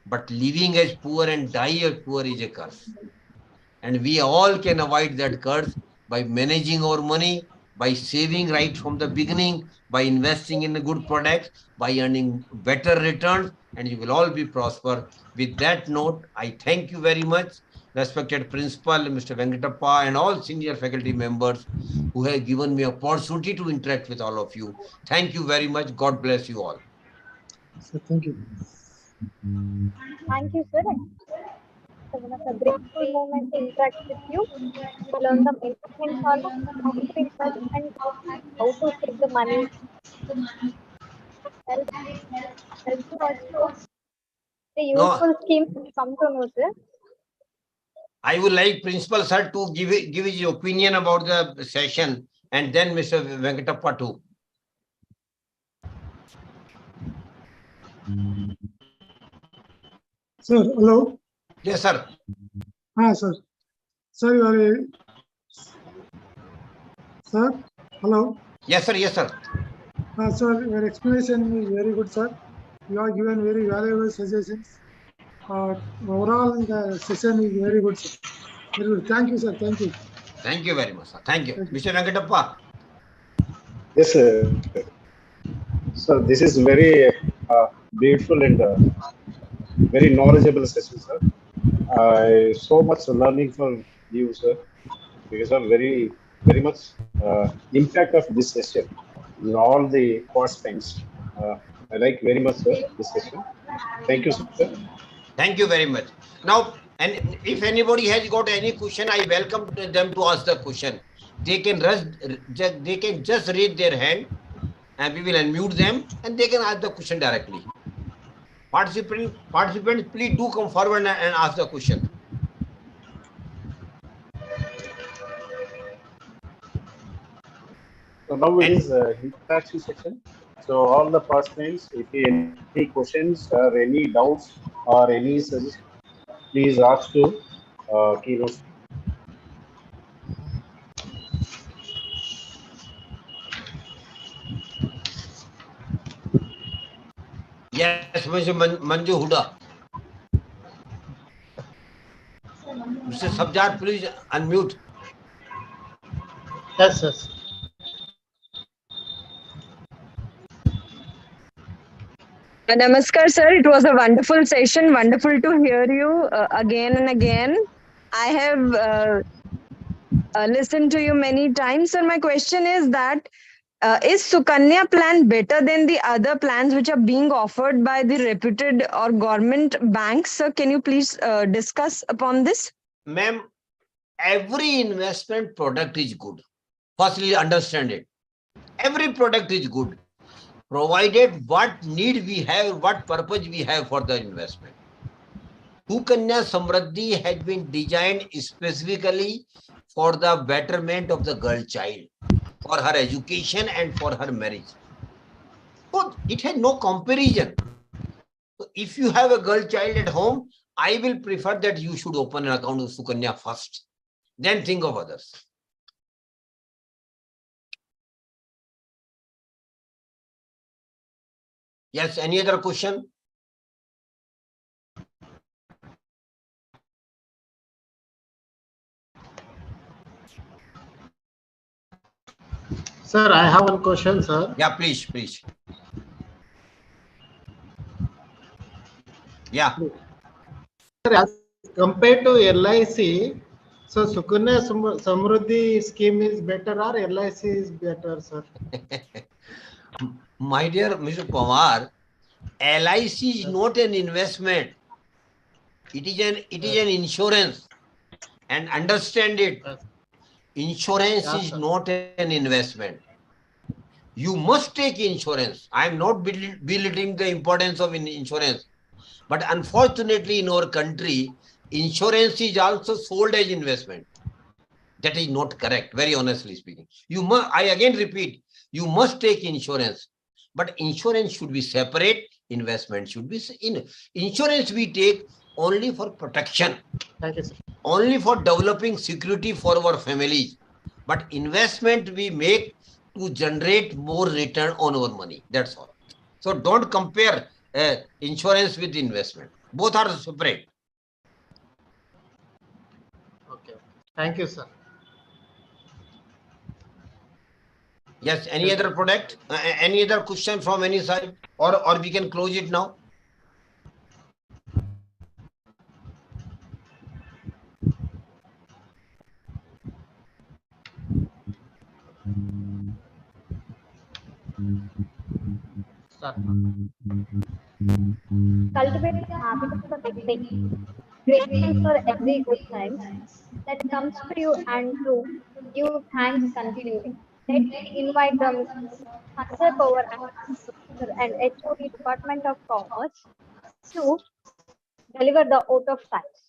but living as poor and die as poor is a curse. And we all can avoid that curse by managing our money, by saving right from the beginning, by investing in a good product, by earning better returns, and you will all be prosper. With that note, I thank you very much, respected principal, Mr. Venkatappa, and all senior faculty members who have given me opportunity to interact with all of you. Thank you very much. God bless you all. Sir, thank you. Thank you, sir. It was a grateful moment to interact with you, to learn some information on how to invest and how to save the money. Help, help you also the No, useful schemes to come to know, sir. I would like Principal Sir to give his opinion about the session, and then Mr. Venkatappa too. Sir, hello. Yes, sir. Sir. Sir, you are sir. Hello. Yes, sir. Yes, sir. Sir, your explanation is very good, sir. You have given very valuable suggestions. Overall, the session is very good, sir. Very good. Thank you, sir. Thank you. Thank you very much, sir. Thank you. Thank you. Mr. Venkatappa. Yes, sir. So this is very beautiful and very knowledgeable session, sir. I so much learning from you, sir, because of very much impact of this session in all the points. I like very much, sir, this session. Thank you, sir. Thank you very much. Now, and if anybody has got any question, I welcome them to ask the question. They can just raise their hand, and we will unmute them, and they can ask the question directly. Participants, please do come forward and ask the question. So now it is interaction section. So all the participants, if you have any questions or any doubts or any suggestions, please ask to keynote. Yes, Mr. Manju Huda. Mr. Sabjar, please unmute. Yes, yes. Namaskar, sir. It was a wonderful session. Wonderful to hear you again and again. I have listened to you many times, sir. My question is that is Sukanya plan better than the other plans which are being offered by the reputed or government banks? Sir, can you please discuss upon this? Ma'am, every investment product is good. Firstly, understand it. Every product is good, provided what need we have, what purpose we have for the investment. Sukanya Samriddhi has been designed specifically for the betterment of the girl child, for her education and for her marriage. So it has no comparison. So if you have a girl child at home, I will prefer that you should open an account with Sukanya first, then think of others. Yes, any other question? Sir, I have one question, sir. Yeah, please, please. Yeah. Sir, as compared to LIC, so Sukanya Samruddhi scheme is better or LIC is better, sir? My dear Mr. Pawar, LIC is not an investment. It is an insurance. And understand it. Insurance is not an investment. You must take insurance. I am not belittling the importance of insurance. But unfortunately, in our country, insurance is also sold as investment. That is not correct, very honestly speaking. I again repeat, you must take insurance. But insurance should be separate. Investment should be in. Insurance we take only for protection. Thank you, sir. Only for developing security for our families. But investment we make to generate more return on our money. That's all. So don't compare insurance with investment. Both are separate. Okay. Thank you, sir. Yes, any other product? Any other question from any side? Or we can close it now? Cultivate the habit of being grateful for every good time that comes to you and to give thanks continually. Let me invite the Answer Power and HOD Department of Commerce to deliver the oath of thanks.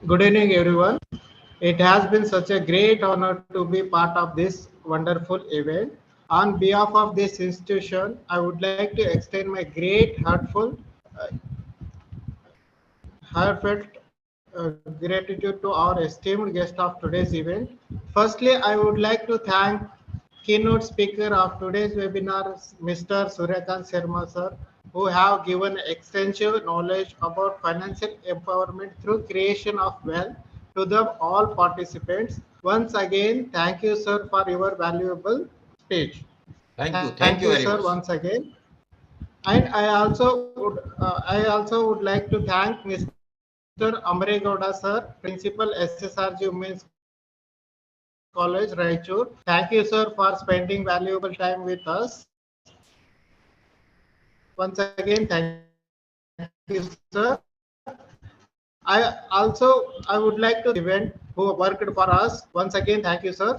Good evening, everyone. It has been such a great honor to be part of this wonderful event. On behalf of this institution, I would like to extend my great heartfelt heartfelt gratitude to our esteemed guest of today's event. Firstly, I would like to thank keynote speaker of today's webinar, Mr. Suryakant Sharma sir, who have given extensive knowledge about financial empowerment through creation of wealth to the all participants. Once again, thank you, sir, for your valuable speech. Thank you. Thank Thank you you, very sir, much. once again. And I also would like to thank Mr. Amregowda sir, Principal S.S.R.G Women's College, Raichur. Thank you, sir, for spending valuable time with us. Once again, thank you, sir. I would like to event who worked for us. Once again, thank you, sir.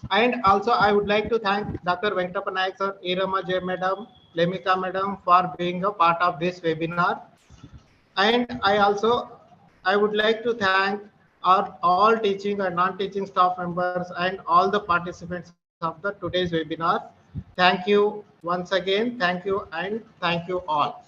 And also, I would like to thank Dr. Venkatappa Nayak sir, Irama J madam, Lemika madam for being a part of this webinar. And I would like to thank our all teaching and non-teaching staff members and all the participants of the today's webinar. Thank you once again. Thank you and thank you all.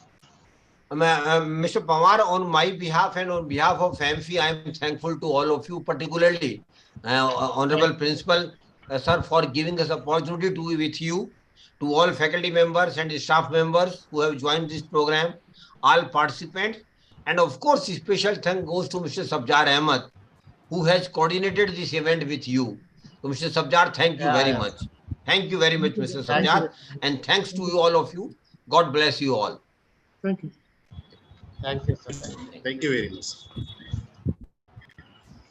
Mr. Pawar, on my behalf and on behalf of FAMFI, I am thankful to all of you, particularly Honorable Principal, sir, for giving us opportunity to be with you, to all faculty members and staff members who have joined this program, all participants, and of course, special thank goes to Mr. Sabjar Ahmed, who has coordinated this event with you. So, Mr. Sabjar, thank you very much. Thank you very much, Mr. Thank Sabjar, you. and thanks to you all of you. God bless you all. Thank you. Thank you, sir. Thank you very much.